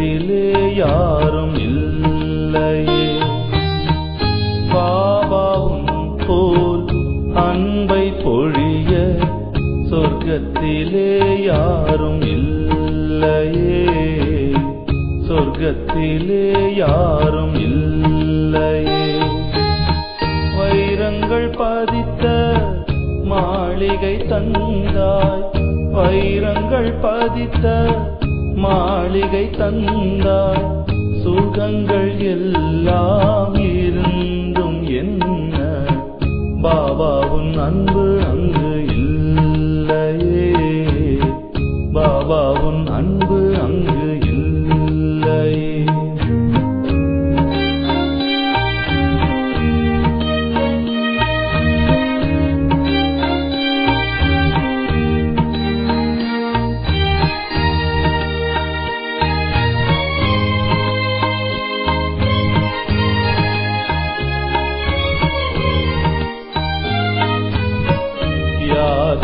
சொர்க்கத்திலே யாரும் இல்லையே. பாபாவும் போல் அன்பை பொழிய சொர்க்கத்திலே யாரும் இல்லையே. சொர்க்கத்திலே யாரும் இல்லையே. வைரங்கள் பதித்த மாளிகை தந்தாய், வைரங்கள் பதித்த மாளிகை தந்தாய். சுகங்கள் எல்லாம் இருந்தும் என்ன பாபாவின் அன்பு அங்கு இல்லையே. பாபாவின் அன்பு அங்கு இல்லையே.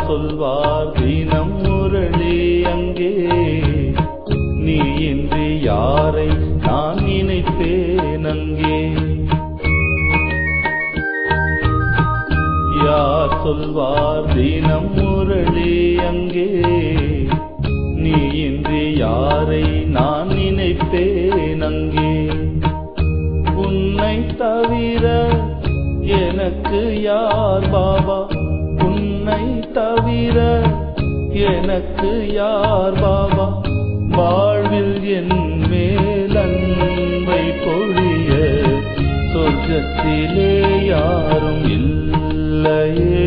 சொல்வார் தினம் முரளி அங்கே, நீ இன்றி யாரை நான் நினைப்பேன் அங்கே. யார் சொல்வார் தினம் முரளி அங்கே, நீ இன்றி யாரை நான் நினைப்பேன் அங்கே. உன்னை தவிர எனக்கு யார் பாபா, உன்னை தவிர எனக்கு யார் பாபா. வாழ்வில் என் மேல் அன்பை பொழிய சொர்க்கத்திலே யாரும் இல்லையே.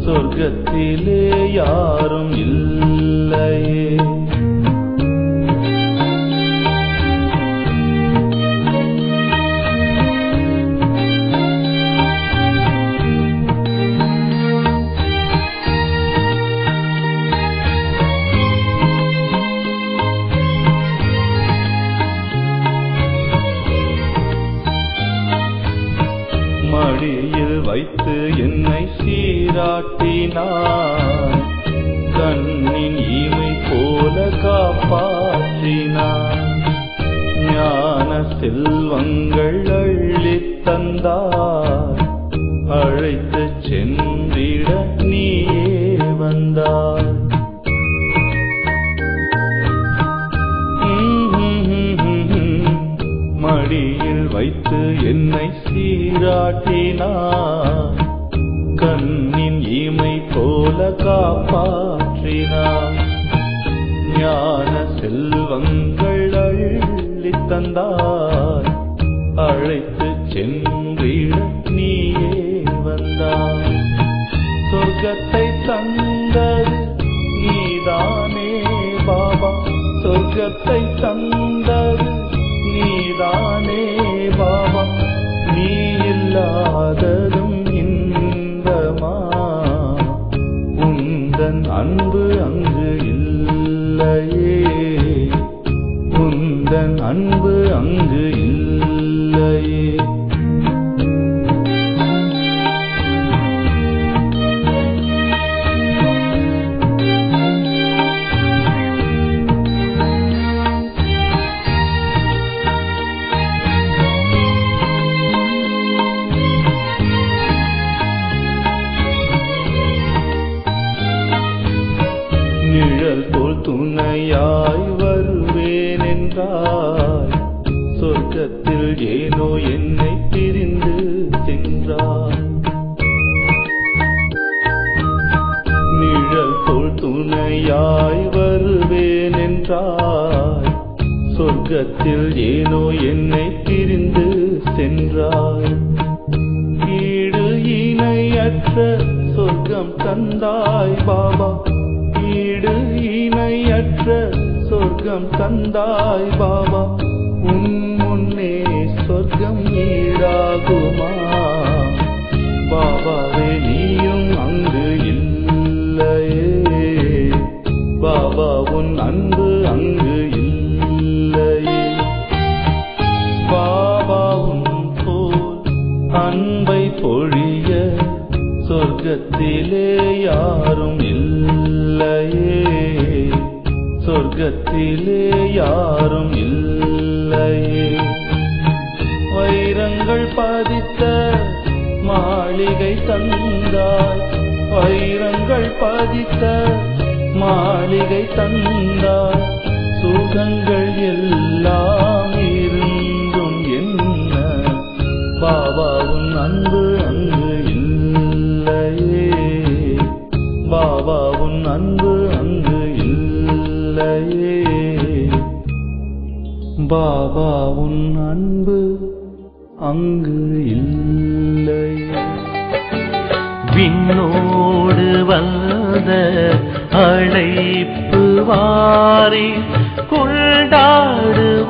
சொர்க்கத்திலே யாரும் இல்லையே. மடியில் வைத்து என்னை சீராட்டினார், கண்ணின் இமை போல காப்பாற்றினார். ஞான செல்வங்கள் அள்ளித் தந்தார், அழைத்து சென்றிட நீயே வந்தார். மடியில் வைத்து என்னை சீராட்டினார், கண்ணின் இமை போல காப்பாற்றினார். ஞான செல்வங்கள் அள்ளித் தந்தார், அழைத்து சென்றிட நீயே வந்தார். சொர்க்கத்தை தந்தது நீதானே பாபா, சொர்க்கத்தை தந்தது நீதானே பாபா. நீ இல்லாததும் இன்பமா, உந்தன் அன்பு அங்கு இல்லையே. உந்தன் அன்பு அங்கு இல்லையே. நிழல் போல் துணையாய் வருவேன் என்றாய், சொர்க்கத்தில் ஏனோ என்னை பிரிந்து சென்றாய். நிழல் போல் துணையாய் வருவேன் என்றாய், சொர்க்கத்தில் ஏனோ என்னை பிரிந்து சென்றாய். ஈடு இணையற்ற சொர்க்கம் தந்தாய் பாபா, ஈடு இணையற்ற சொர்க்கம் தந்தாய் பாபா. உன் முன்னே சொர்க்கம் ஈடாகுமா பாபாவே, நீயும் அங்கு இல்லையே. பாபா உன் அன்பு அங்கு இல்லையே. பாபாவும் போல் அன்பை பொழிய சொர்க்கத்திலே யாரும் இல்லையே. சொர்க்கத்திலே யாரும் இல்லையே. வைரங்கள் பதித்த மாளிகை தந்தாய், வைரங்கள் பதித்த மாளிகை தந்தாய். சுகங்கள் எல்லாம் இருந்தும் என்ன பாபா உன் அன்பு அங்கு இல்லையே. பாபா உன் அன்பு அங்கு இல்லையே. பாபா உன் அன்பு அங்கு இல்லையே. விண்ணோடு வந்த அழைப்பு வாரி கொண்டாடுவோம்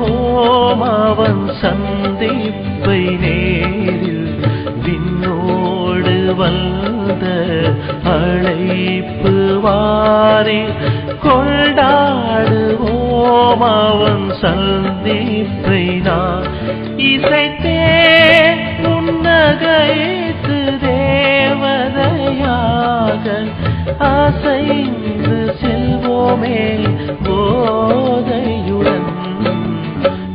அவன் சந்திப்பை நேரில். விண்ணோடு வந்த அழைப்பு வாரி கொண்டாடுவோம் அவன் சந்திப்பை நான். இசைத்தே உன்னகைத்து தேவதையாக அசைந்து செல்வோமே போதையுடன்.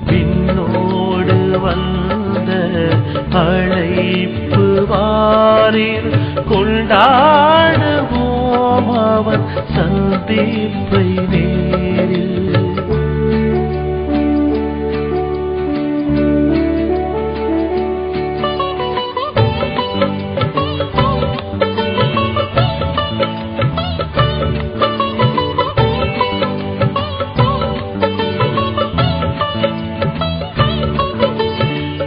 விண்ணோடு வந்த அழைப்பு வாரில் கொண்டாடுவோம் அவன் சந்திப்பை நேரில்.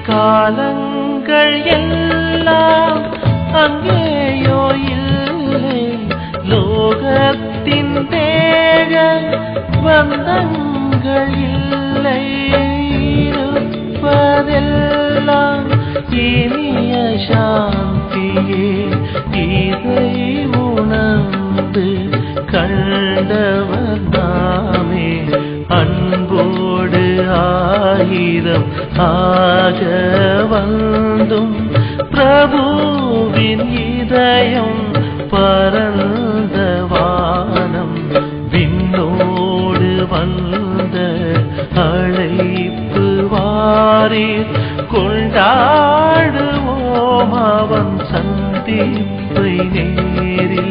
காலங்கள் எல்லாம் அங்கேயோ இல்லை, லோகத்தின் தேக பந்தங்கள் இல்லை. இருப்பதெல்லாம் இனிய சாந்தியே, இதை உணர்ந்து கண்டவர் நாமே. அன்போடு ஆயிரம் ஆக வந்தும் பிரபுவின் இதயம் பரந்த வானம். விண்ணோடு வந்த அழைப்பு வாரில் கொண்டாடுவோம் அவன் சந்திப்பை நேரில்.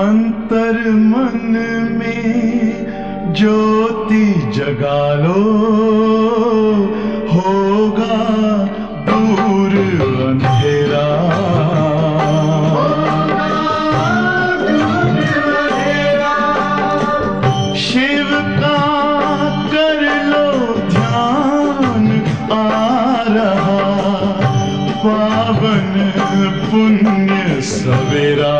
अंतर मन में ज्योति जगा लो, होगा दूर अंधेरा. शिव का कर लो ध्यान, आ रहा पावन पुण्य सवेरा.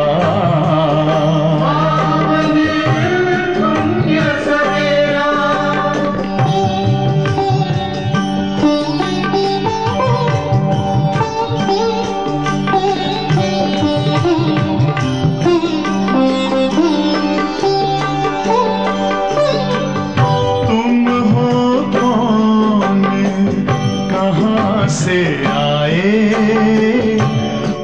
से आए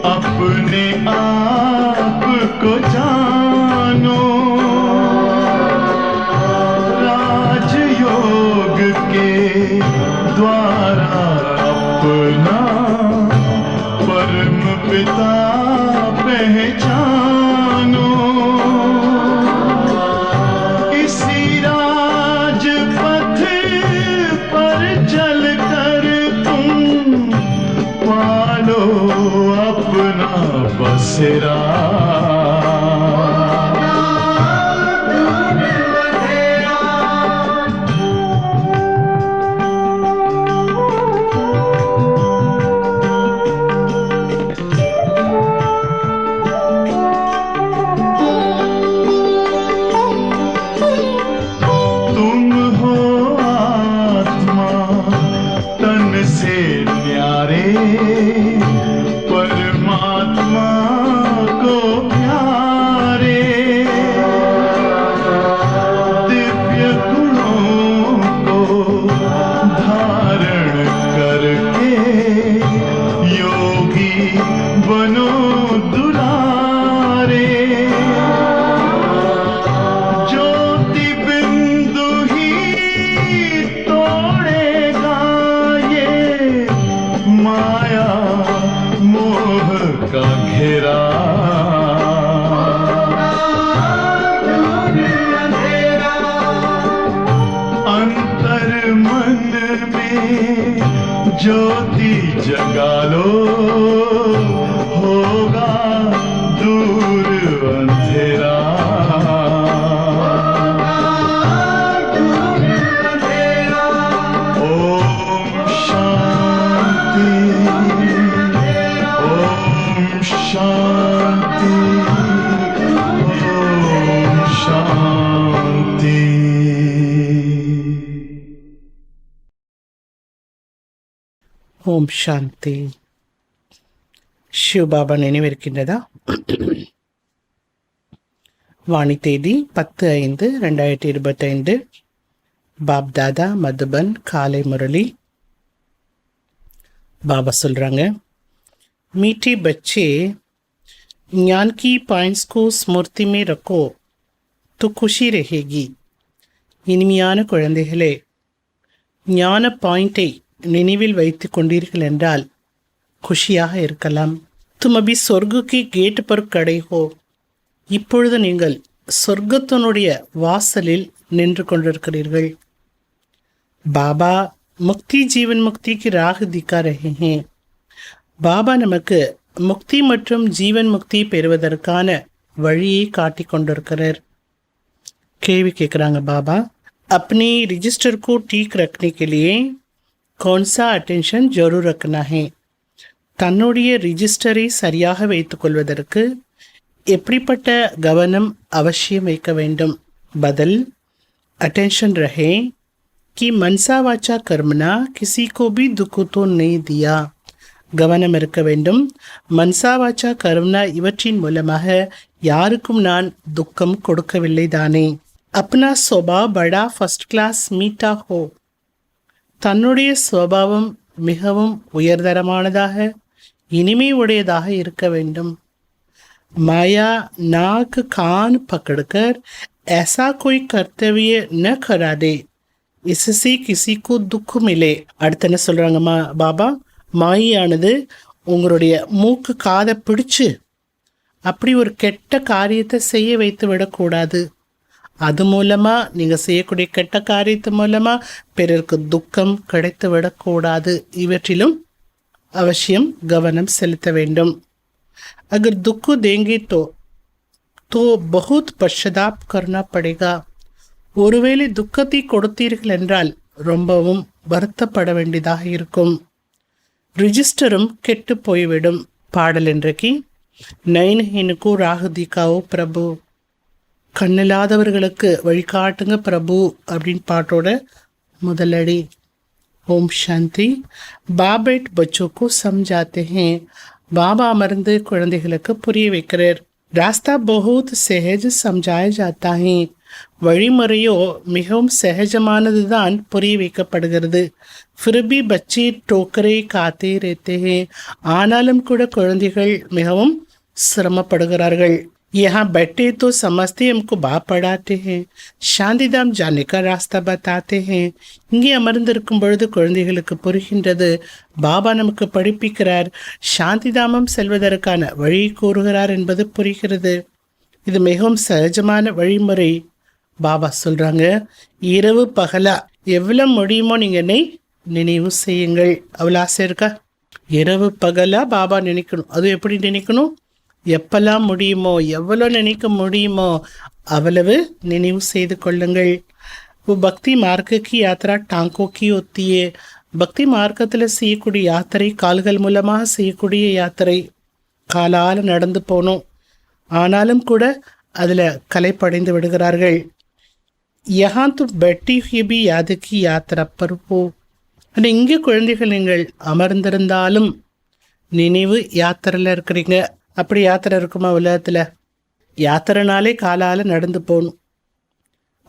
अपने आप को जानो. राजयोग के द्वारा अपना परम पिता पहचानो. इसी राजपथ पर चलकर पालो अपना बसेरा. तुम हो आत्मा तन से न्यारे, परमात्मा को प्यारे. बनो दुलारे ज्योति बिंदु ही तोड़ेगा ये माया मोह का घेरा अंतर मन में ज्योति जगा लो होगा दूर अंधेरा ओम शांति ओम शांति ओम शांति। ஓம் சாந்தி. சிவபாபா நினைவிருக்கின்றதா? வாணி தேதி 10/5/2025. பாப் தாதா மதுபன் காலை முரளி. பாபா சொல்றாங்க, मीठे बच्चे ज्ञान की पॉइंट्स को स्मृति में रखो तो खुशी रहेगी. இனிமையான குழந்தைகளே, ஞான பாயிண்டை நினைவில் வைத்துக் கொண்டீர்கள் என்றால் குஷியாக இருக்கலாம். तुम अभी स्वर्ग की गेट पर खड़े हो. இப்பொழுது நீங்கள் சொர்க்கத்தினுடைய வாசலில் நின்று கொண்டிருக்கிறீர்கள். பாபா முக்தி ஜீவன் முக்தி की राह दिखा रहे हैं. பாபா நமக்கு முக்தி மற்றும் ஜீவன் முக்தி பெறுவதற்கான வழியை காட்டிக் கொண்டிருக்கிறார். கேள்வி கேட்குறாங்க பாபா, अपने रजिस्टर को ठीक रखने के लिए कौन सा अटेंशन जरूर रखना है? தன்னுடைய ரிஜிஸ்டரை சரியாக வைத்துக் கொள்வதற்கு எப்படிப்பட்ட கவனம் அவசியம் வைக்க வேண்டும்? பதில், अटेंशन रहे कि मनसा वाचा कर्मना किसी को भी दुख तो नहीं दिया. கவனம் இருக்க வேண்டும், மன்சா வாச்சா கருணா இவற்றின் மூலமாக யாருக்கும் நான் துக்கம் கொடுக்கவில்லை தானே. அப்னா ஸ்வபாவ் படா ஃபர்ஸ்ட் கிளாஸ் மீட்டா ஹோ. தன்னுடைய ஸ்வபாவம் மிகவும் உயர்தரமானதாக இனிமை உடையதாக இருக்க வேண்டும். மாயா நாக் கான் பக்கடுकर ऐसा कोई कर्तव्य न करा दे इससे किसी को दुख मिले. அடுத்து என்ன சொல்றாங்கம்மா பாபா, மாயானது உங்களுடைய மூக்கு காதை பிடிச்சு அப்படி ஒரு கெட்ட காரியத்தை செய்ய வைத்து விடக்கூடாது. அது மூலமா நீங்க செய்யக்கூடிய கெட்ட காரியத்து மூலமா பிறருக்கு துக்கம் கிடைத்து விடக்கூடாது. இவற்றிலும் அவசியம் கவனம் செலுத்த வேண்டும். अगर दुख देंगे तो बहुत पश्चाताप करना पड़ेगा. ஒருவேளை துக்கத்தை கொடுத்தீர்கள் என்றால் ரொம்பவும் வருத்தப்பட வேண்டியதாக இருக்கும். ரிஜிஸ்டரும் கெட்டு போய்விடும். பாடல் இன்றைக்கு நயன்ஹீனுக்கு ராகு திகாவோ பிரபு. கண்ணில்லாதவர்களுக்கு வழிகாட்டுங்க பிரபு அப்படின்னு பாட்டோட முதலடி. ஓம் சாந்தி. பாபேட் பச்சோக்கு சம்ஜாத்தே ஹே. பாபா அமர்ந்து குழந்தைகளுக்கு புரிய வைக்கிறார். ராஸ்தா பஹுத் சஹஜ் சம்ஜாய ஜாத்தா ஹே. வழிமுறையோ மிகவும் சகஜமானதுதான் புரிய வைக்கப்படுகிறது. ஃபிர்பி பச்சி டோக்கரை காத்தே ரேத்தே ஹே. ஆனாலும் கூட குழந்தைகள் மிகவும் சிரமப்படுகிறார்கள். यहाँ बैठे तो समझते हमको बाप पढ़ाते हैं, சாந்திதாம் जाने का रास्ता बताते हैं. இங்கே அமர்ந்திருக்கும் பொழுது குழந்தைகளுக்கு புரிகின்றது, பாபா நமக்கு படிப்பிக்கிறார், சாந்திதாமம் செல்வதற்கான வழி கூறுகிறார் என்பது புரிகிறது. இது மிகவும் சகஜமான வழிமுறை. பாபா சொல்றாங்க, இரவு பகலா எவ்வளவு முடியுமோ நீங்க என்னை நினைவு செய்யுங்கள். அவ்வளோ ஆசை இருக்கா? இரவு பகலா பாபா நினைக்கணும். அது எப்படி நினைக்கணும்? எப்பெல்லாம் முடியுமோ, எவ்வளோ நினைக்க முடியுமோ அவ்வளவு நினைவு செய்து கொள்ளுங்கள். பக்தி மார்க்கி யாத்திரா டாங்கோக்கி ஒத்தியே. பக்தி மார்க்கத்தில் செய்யக்கூடிய யாத்திரை கால்கள் மூலமாக செய்யக்கூடிய யாத்திரை. காலால் நடந்து போனோம், ஆனாலும் கூட அதில் கலைப்படைந்து விடுகிறார்கள். யஹா து பெட்டி ஹிபி யாதுக்கி யாத்திரா பருப்போ. ஆனால் இங்கே குழந்தைகள் நீங்கள் அமர்ந்திருந்தாலும் நினைவு யாத்திரையில் இருக்கிறீங்க. அப்படி யாத்திரை இருக்குமா உலகத்தில்? யாத்திரைனாலே காலால் நடந்து போகணும்.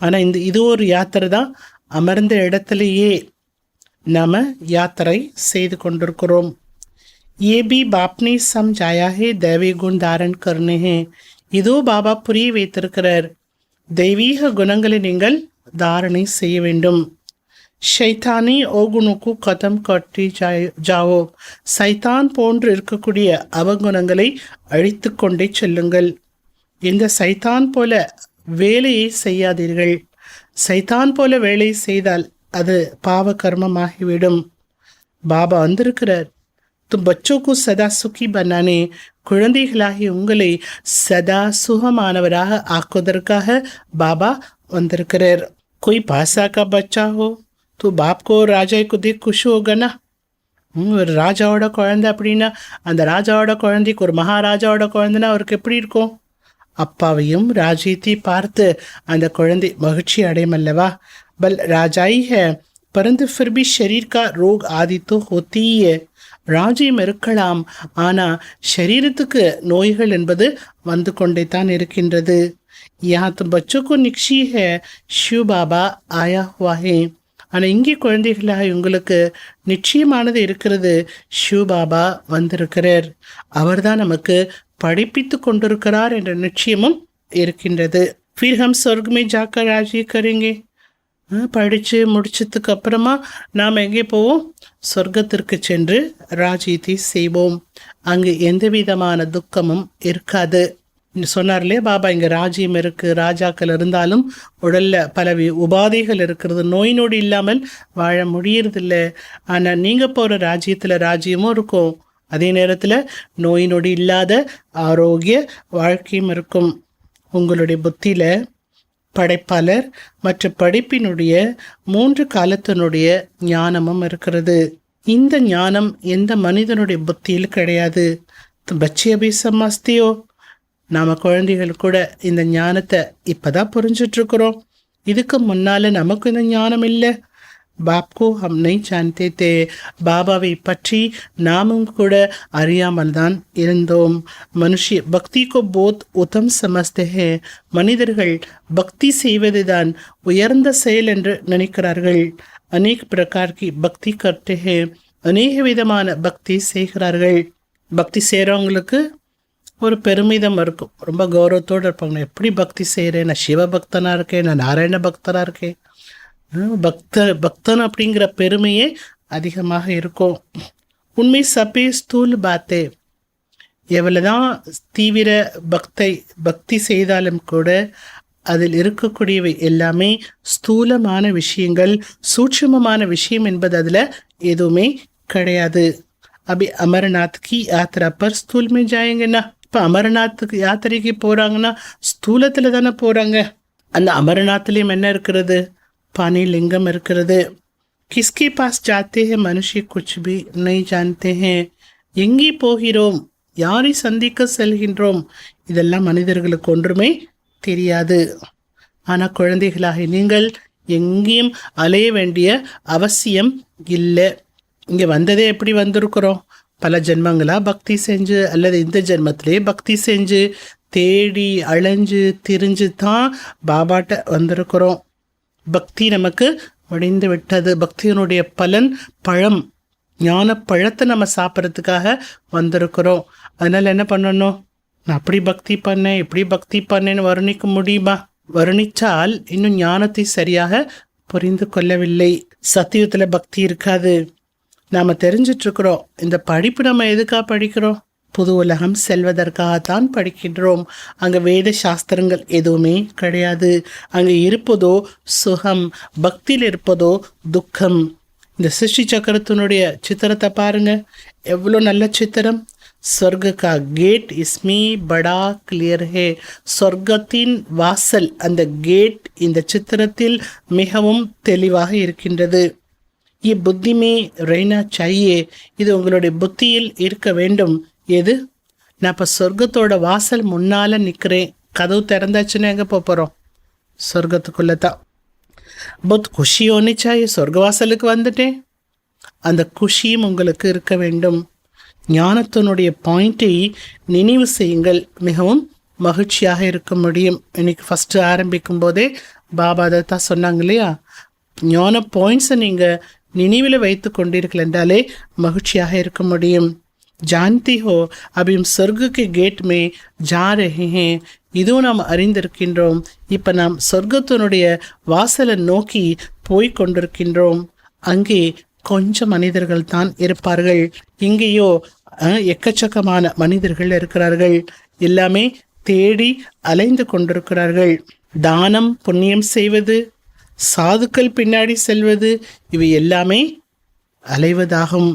ஆனால் இது ஒரு யாத்திரை தான். அமர்ந்த இடத்துலையே நாம் யாத்திரை செய்து கொண்டிருக்கிறோம். ये भी बाप ने समझाया है, दैवी गुण धारण करने हैं. இதோ பாபா புரிய வைத்திருக்கிறார், தெய்வீக குணங்களை நீங்கள் தாரணை செய்ய வேண்டும். ஷைத்தானி ஓகுணுக்கு கதம் கட்டி ஜாவோ, சைத்தான் போன்று இருக்கக்கூடிய அவகுணங்களை அழித்து கொண்டே செல்லுங்கள். இந்த சைத்தான் போல வேலையை செய்யாதீர்கள். சைத்தான் போல வேலை செய்தால் அது பாவ கர்மமாகிவிடும். பாபா வந்திருக்கிறார், तुम बच्चों को सदा सुखी बनाने, குழந்தைகளாகி உங்களை சதா சுகமானவராக ஆக்குவதற்காக பாபா வந்திருக்கிறார். कोई भाषा का बच्चा हो तो बाप को राजा को देख खुश होगा ना. ஒரு ராஜாவோட குழந்தை அப்படின்னா அந்த ராஜாவோட குழந்தைக்கு ஒரு மகாராஜாவோட குழந்தைன்னா அவருக்கு எப்படி இருக்கும்? அப்பாவையும் ராஜ்யத்தை பார்த்து அந்த குழந்தை மகிழ்ச்சி அடையும் அல்லவா. बल राजाई है परंतु फिर भी शरीर का रोग आदि तो होती ही है. ராஜ்யம் இருக்கலாம், ஆனால் ஷரீரத்துக்கு நோய்கள் என்பது வந்து கொண்டே தான் இருக்கின்றது. यहाँ तो बच्चों को निक्षी है, शिव बाबा आया हुआ है. ஆனால் இங்கே குழந்தைகளாக உங்களுக்கு நிச்சயமானது இருக்கிறது, ஷிவ் பாபா வந்திருக்கிறார். அவர்தான் நமக்கு படிப்பித்து கொண்டிருக்கிறார் என்ற நிச்சயமும் இருக்கின்றது. फिर हम स्वर्ग में जाकर राज्य करेंगे. படித்து முடிச்சதுக்கு அப்புறமா நாம் எங்கே போவோம்? சொர்க்கத்திற்கு சென்று ராஜ்யத்தை செய்வோம். அங்கு எந்த விதமான துக்கமும் இருக்காது. சொன்னார் இல்லையா பாபா, இங்கே ராஜ்யம் இருக்குது, ராஜாக்கள் இருந்தாலும் உடலில் பல உபாதைகள் இருக்கிறது, நோய் நொடி இல்லாமல் வாழ முடியறதில்ல. ஆனால் நீங்கள் போகிற ராஜ்யத்தில் ராஜ்யமும் இருக்கும், அதே நேரத்தில் நோய் நொடி இல்லாத ஆரோக்கிய வாழ்க்கையும் இருக்கும். உங்களுடைய புத்தியில் படைப்பாளர் மற்றும் படைப்பினுடைய 3 காலத்தினுடைய ஞானமும் இருக்கிறது. இந்த ஞானம் எந்த மனிதனுடைய புத்தியில் கிடையாது. பச்சை அபிசமஸ்தியோ, நாம குழந்தைகள் கூட இந்த ஞானத்தை இப்பதான் புரிஞ்சிட்ருக்குறோம். இதுக்கு முன்னால நமக்கு இந்த ஞானம் இல்லை. பாப்கோ ஹம் நை ஜான்தே தே, பாபாவை பற்றி நாமும் கூட அறியாமல் தான் இருந்தோம். மனுஷ பக்தி கோ போத் உத்தம் சமஸ்தே ஹே, மனிதர்கள் பக்தி செய்வது தான் உயர்ந்த செயல் என்று நினைக்கிறார்கள். அநேக பிரகார்கி பக்தி கர்த்தே ஹே, அநேக விதமான பக்தி செய்கிறார்கள். பக்தி செய்கிறவங்களுக்கு ஒரு பெருமிதம் இருக்கும், ரொம்ப கௌரவத்தோடு இருப்பாங்க. நான் எப்படி பக்தி செய்கிறேன், நான் சிவ பக்தனாக இருக்கேன், நான் நாராயண பக்தனாக இருக்கேன். பக்தன் அப்படிங்கிற பெருமையே அதிகமாக இருக்கும். உண்மை சபே ஸ்தூல் பாத்தே, எவ்வளவுதான் தீவிர பக்தி செய்தாலும் கூட அதில் இருக்கக்கூடியவை எல்லாமே ஸ்தூலமான விஷயங்கள், சூட்சுமமான விஷயம் என்பது அதில் எதுவுமே கிடையாது. அபி அமர்நாத் கி யாத்திரா பர் ஸ்தூல் மே ஜாயங்கன்னா, இப்போ அமர்நாத்துக்கு யாத்திரைக்கு போகிறாங்கன்னா ஸ்தூலத்தில் தானே போகிறாங்க. அந்த அமர்நாத்லேயும் என்ன இருக்கிறது? पानी लिंगम இருக்கிறது. किसके पास जाते हैं मनुष्य कुछ भी नहीं जानते हैं. எங்கே போகிறோம், யாரை சந்திக்க செல்கின்றோம், இதெல்லாம் மனிதர்களுக்கு ஒன்றுமே தெரியாது. ஆனால் குழந்தைகளாக நீங்கள் எங்கேயும் அலைய வேண்டிய அவசியம் இல்லை. இங்கே வந்ததே எப்படி வந்திருக்கிறோம்? பல ஜென்மங்களாக பக்தி செஞ்சு அல்லது இந்த ஜென்மத்திலே பக்தி செஞ்சு தேடி அலைஞ்சு திரிஞ்சு தான் பாபாட்ட வந்திருக்கிறோம். பக்தி நமக்கு முடிந்து விட்டது. பக்தியினுடைய பலன் பழம், ஞான பழத்தை நம்ம சாப்பிட்றதுக்காக வந்திருக்கிறோம். அதனால் என்ன பண்ணணும்? நான் அப்படி பக்தி பண்ணேன் இப்படி பக்தி பண்ணேன்னு வர்ணிக்க முடியுமா? வர்ணித்தால் இன்னும் ஞானத்தை சரியாக புரிந்து கொள்ளவில்லை. சத்தியத்தில் பக்தி இருக்காது. நாம் தெரிஞ்சிட்ருக்குறோம். இந்த படிப்பு நம்ம எதுக்காக படிக்கிறோம்? புது உலகம் செல்வதற்காகத்தான் படிக்கின்றோம். அங்கே வேத சாஸ்திரங்கள் எதுவுமே கிடையாது. அங்கே இருப்பதோ சுகம், பக்தியில் இருப்பதோ துக்கம். இந்த சிருஷ்டி சக்கரத்தினுடைய சித்திரத்தை பாருங்க, எவ்வளோ நல்ல சித்திரம். ஸ்வர்க கா கேட் இஸ்மி படா கிளியர் ஹே, சொர்க்கத்தின் வாசல், அந்த கேட் இந்த சித்திரத்தில் மிகவும் தெளிவாக இருக்கின்றது. ये बुद्धि में रहना चाहिए, இது உங்களுடைய புத்தியில் இருக்க வேண்டும். எது? நான் இப்போ சொர்க்கத்தோட வாசல் முன்னால் நிற்கிறேன், கதவு திறந்தாச்சுன்னா எங்கே போகிறோம்? சொர்க்கத்துக்குள்ளே தான். बहुत खुशी होनी चाहिए, சொர்க்க வாசலுக்கு வந்துட்டேன், அந்த குஷியும் உங்களுக்கு இருக்க வேண்டும். ஞானத்தினுடைய பாயிண்ட்டை நினைவு செய்யுங்கள், மிகவும் மகிழ்ச்சியாக இருக்க முடியும். இன்னைக்கு ஃபஸ்ட்டு ஆரம்பிக்கும் போதே பாபா அதை தான் சொன்னாங்க இல்லையா, ஞான பாயிண்ட்ஸை நீங்கள் நினைவில் வைத்து கொண்டீர்கள் என்றாலே மகிழ்ச்சியாக இருக்க முடியும். जानती हो अभी हम स्वर्ग के गेट में जा रहे हैं. இதுவும் நாம் அறிந்திருக்கின்றோம். இப்போ நாம் சொர்க்கத்தினுடைய வாசலை நோக்கி போய் கொண்டிருக்கின்றோம். அங்கே கொஞ்சம் மனிதர்கள் தான் இருப்பார்கள். இங்கேயோ எக்கச்சக்கமான மனிதர்கள் இருக்கிறார்கள். எல்லாமே தேடி அலைந்து கொண்டிருக்கிறார்கள். தானம் புண்ணியம் செய்வது, சாதுக்கள் பின்னாடி செல்வது, இவை எல்லாமே அலைவதாகும்.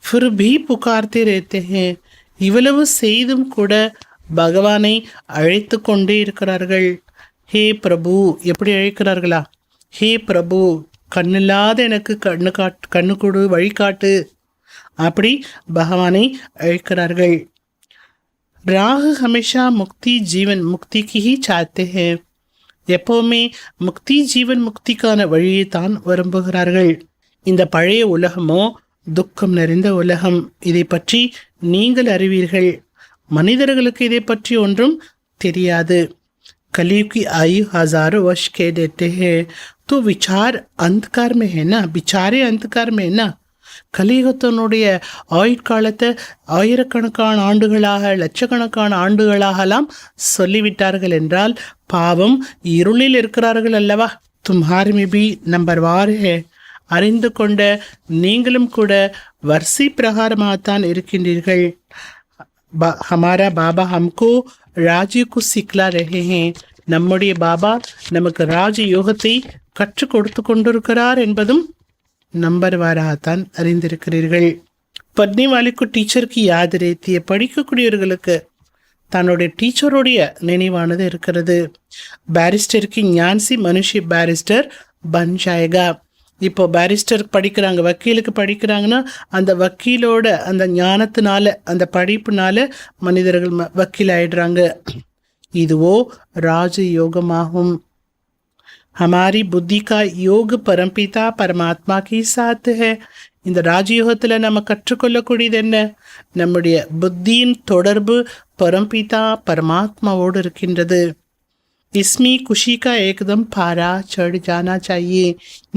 फिर भी पुकारते रहते हैं. இவ்வளவு செய்தும் கூட பகவானை அழைத்து கொண்டே இருக்கிறார்கள். ஹே பிரபு, எப்படி அழைக்கிறார்களா? ஹே பிரபு, கண்ணில்லாத எனக்கு கண்ணு கொடு, வழிகாட்டு, அப்படி பகவானை அழைக்கிறார்கள். राह हमेशा मुक्ति जीवन मुक्ति की ही चाहते हैं. எப்போவுமே முக்தி ஜீவன் முக்திக்கான வழியை தான் விரும்புகிறார்கள். இந்த பழைய உலகமோ துக்கம் நிறைந்த உலகம். இதை பற்றி நீங்கள் அறிவீர்கள். மனிதர்களுக்கு இதை பற்றி ஒன்றும் தெரியாது. कलयुग की आयु हजारों वर्ष के देते हैं तो विचार अंधकार में है ना, विचारे अंधकार में है ना. கலியுகத்தினுடைய ஆயுட்காலத்தை ஆயிரக்கணக்கான ஆண்டுகளாக, லட்சக்கணக்கான ஆண்டுகளாகலாம் சொல்லிவிட்டார்கள் என்றால் பாவம் இருளில் இருக்கிறார்கள் அல்லவா. தும்ஹார் में भी நம்பர்வார் है. அறிந்து கொண்ட நீங்களும் கூட வரிசை பிரகாரமாகத்தான் இருக்கின்றீர்கள். हमारा बाबा हमको ராஜ்ய को सिखला रहे हैं. நம்முடைய பாபா நமக்கு ராஜ யோகத்தை கற்றுக் கொடுத்து கொண்டிருக்கிறார் என்பதும் நம்பர்வாராகத்தான் அறிந்திருக்கிறீர்கள். பத்னி வாலிக்கு டீச்சருக்கு யாद रहती है. படிக்கக்கூடியவர்களுக்கு தன்னுடைய டீச்சருடைய நினைவானது இருக்கிறது. பேரிஸ்டருக்கு ஞான்சி மனுஷி பேரிஸ்டர் பன் ஜாயேகா. இப்போ பேரிஸ்டர் படிக்கிறாங்க, வக்கீலுக்கு படிக்கிறாங்கன்னா அந்த வக்கீலோட அந்த ஞானத்தினால, அந்த படிப்புனால மனிதர்கள் வக்கீல் ஆயிடுறாங்க. இதுவோ ராஜ யோகமாகும். हमारी बुद्धि का योग परमपिता परमात्मा के साथ है. இந்த ராஜயோகத்தில் நம்ம கற்றுக்கொள்ளக்கூடியது என்ன? நம்முடைய புத்தியின் தொடர்பு பரம்பிதா பரமாத்மாவோடு இருக்கின்றது. இஸ்மி குஷி கா ஏகதம் பாரா சடு ஜானா சாயே.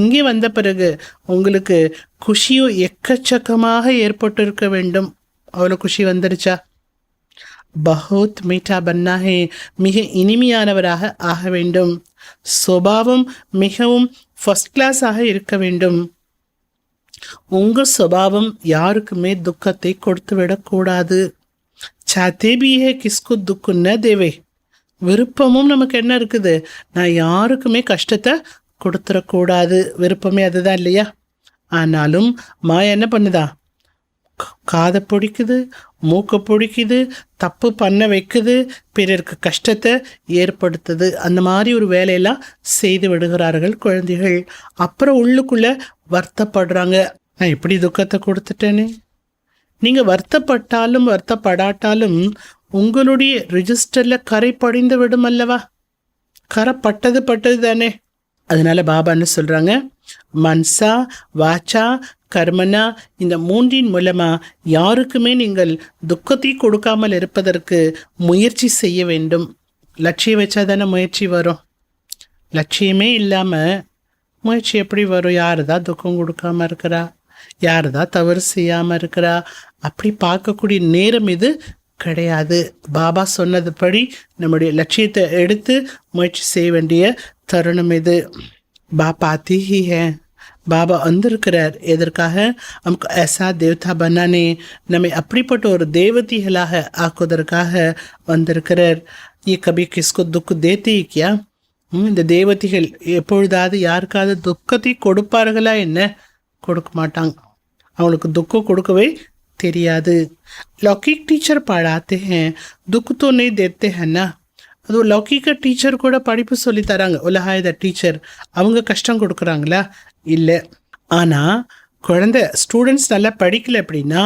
இங்கே வந்த பிறகு உங்களுக்கு குஷியோ எக்கச்சக்கமாக ஏற்பட்டிருக்க வேண்டும். அவ்வளோ குஷி வந்துருச்சா? பஹுத் மீட்டா பன்னா ஹே. மிக இனிமையானவராக ஆக வேண்டும். சுபாவம் மிகவும் ஃபர்ஸ்ட் கிளாஸாக இருக்க வேண்டும். உங்கள் சுபாவம் யாருக்குமே துக்கத்தை கொடுத்து விடக்கூடாது. சாத்தே பி ஹே கிஸ்கு துக்கு ந தேவே. விருப்பமும் நமக்கு என்ன இருக்குது? நான் யாருக்குமே கஷ்டத்தை கொடுத்துடக்கூடாது. விருப்பமே அதுதான் இல்லையா? ஆனாலும் மாயா என்ன பண்ணுதா? காதை பிடிக்குது, மூக்கை பிடிக்குது, தப்பு பண்ண வைக்குது, பிறருக்கு கஷ்டத்தை ஏற்படுத்துது. அந்த மாதிரி ஒரு வேலையெல்லாம் செய்து விடுகிறார்கள் குழந்தைகள். அப்புறம் உள்ளுக்குள்ளே வருத்தப்படுறாங்க, நான் இப்படி துக்கத்தை கொடுத்துட்டேனே. நீங்கள் வருத்தப்பட்டாலும் வருத்தப்படாட்டாலும் உங்களுடைய ரிஜிஸ்டரில் கரை படிந்து விடும் அல்லவா. கரை பட்டது தானே. அதனால பாபா என்ன சொல்கிறாங்க? மன்சா வாச்சா கர்மனா, இந்த மூன்றின் மூலமாக யாருக்குமே நீங்கள் துக்கத்தை கொடுக்காமல் இருப்பதற்கு முயற்சி செய்ய வேண்டும். லட்சியம் வச்சா தானே முயற்சி வரும். லட்சியமே இல்லாமல் முயற்சி எப்படி வரும்? யார் தான் துக்கம் கொடுக்காமல் இருக்கிறா, யார் தான் தவறு செய்யாமல் இருக்கிறா, அப்படி பார்க்கக்கூடிய நேரம் இது கிடையாது. பாபா சொன்னதுபடி நம்முடைய லட்சியத்தை எடுத்து முயற்சி செய்ய வேண்டிய தருணம் இது. பாபா ஆத்தி ஹி ஹே. பாபா வந்திருக்கிறார். எதற்காக? நமக்கு ऐसा தேவதா பன்னானே, நம்மை அப்படிப்பட்ட ஒரு தேவதைகளாக ஆக்குவதற்காக வந்திருக்கிறார். ये कभी किसको दुख देते ही क्या? இந்த தேவதைகள் எப்பொழுதாவது யாருக்காவது துக்கத்தை கொடுப்பார்களா? என்ன கொடுக்க மாட்டாங்க. அவங்களுக்கு துக்கம் கொடுக்கவே தெரியாது. லௌகிக் டீச்சர் पढ़ाते हैं, दुख तो नहीं देते हैं ना. அதுவும் லௌகிக டீச்சர் கூட படிப்பு சொல்லி தராங்க. உலகாயுத டீச்சர் அவங்க கஷ்டம் கொடுக்குறாங்களா? இல்லை. ஆனால் குழந்தை ஸ்டூடெண்ட்ஸ் நல்லா படிக்கலை அப்படின்னா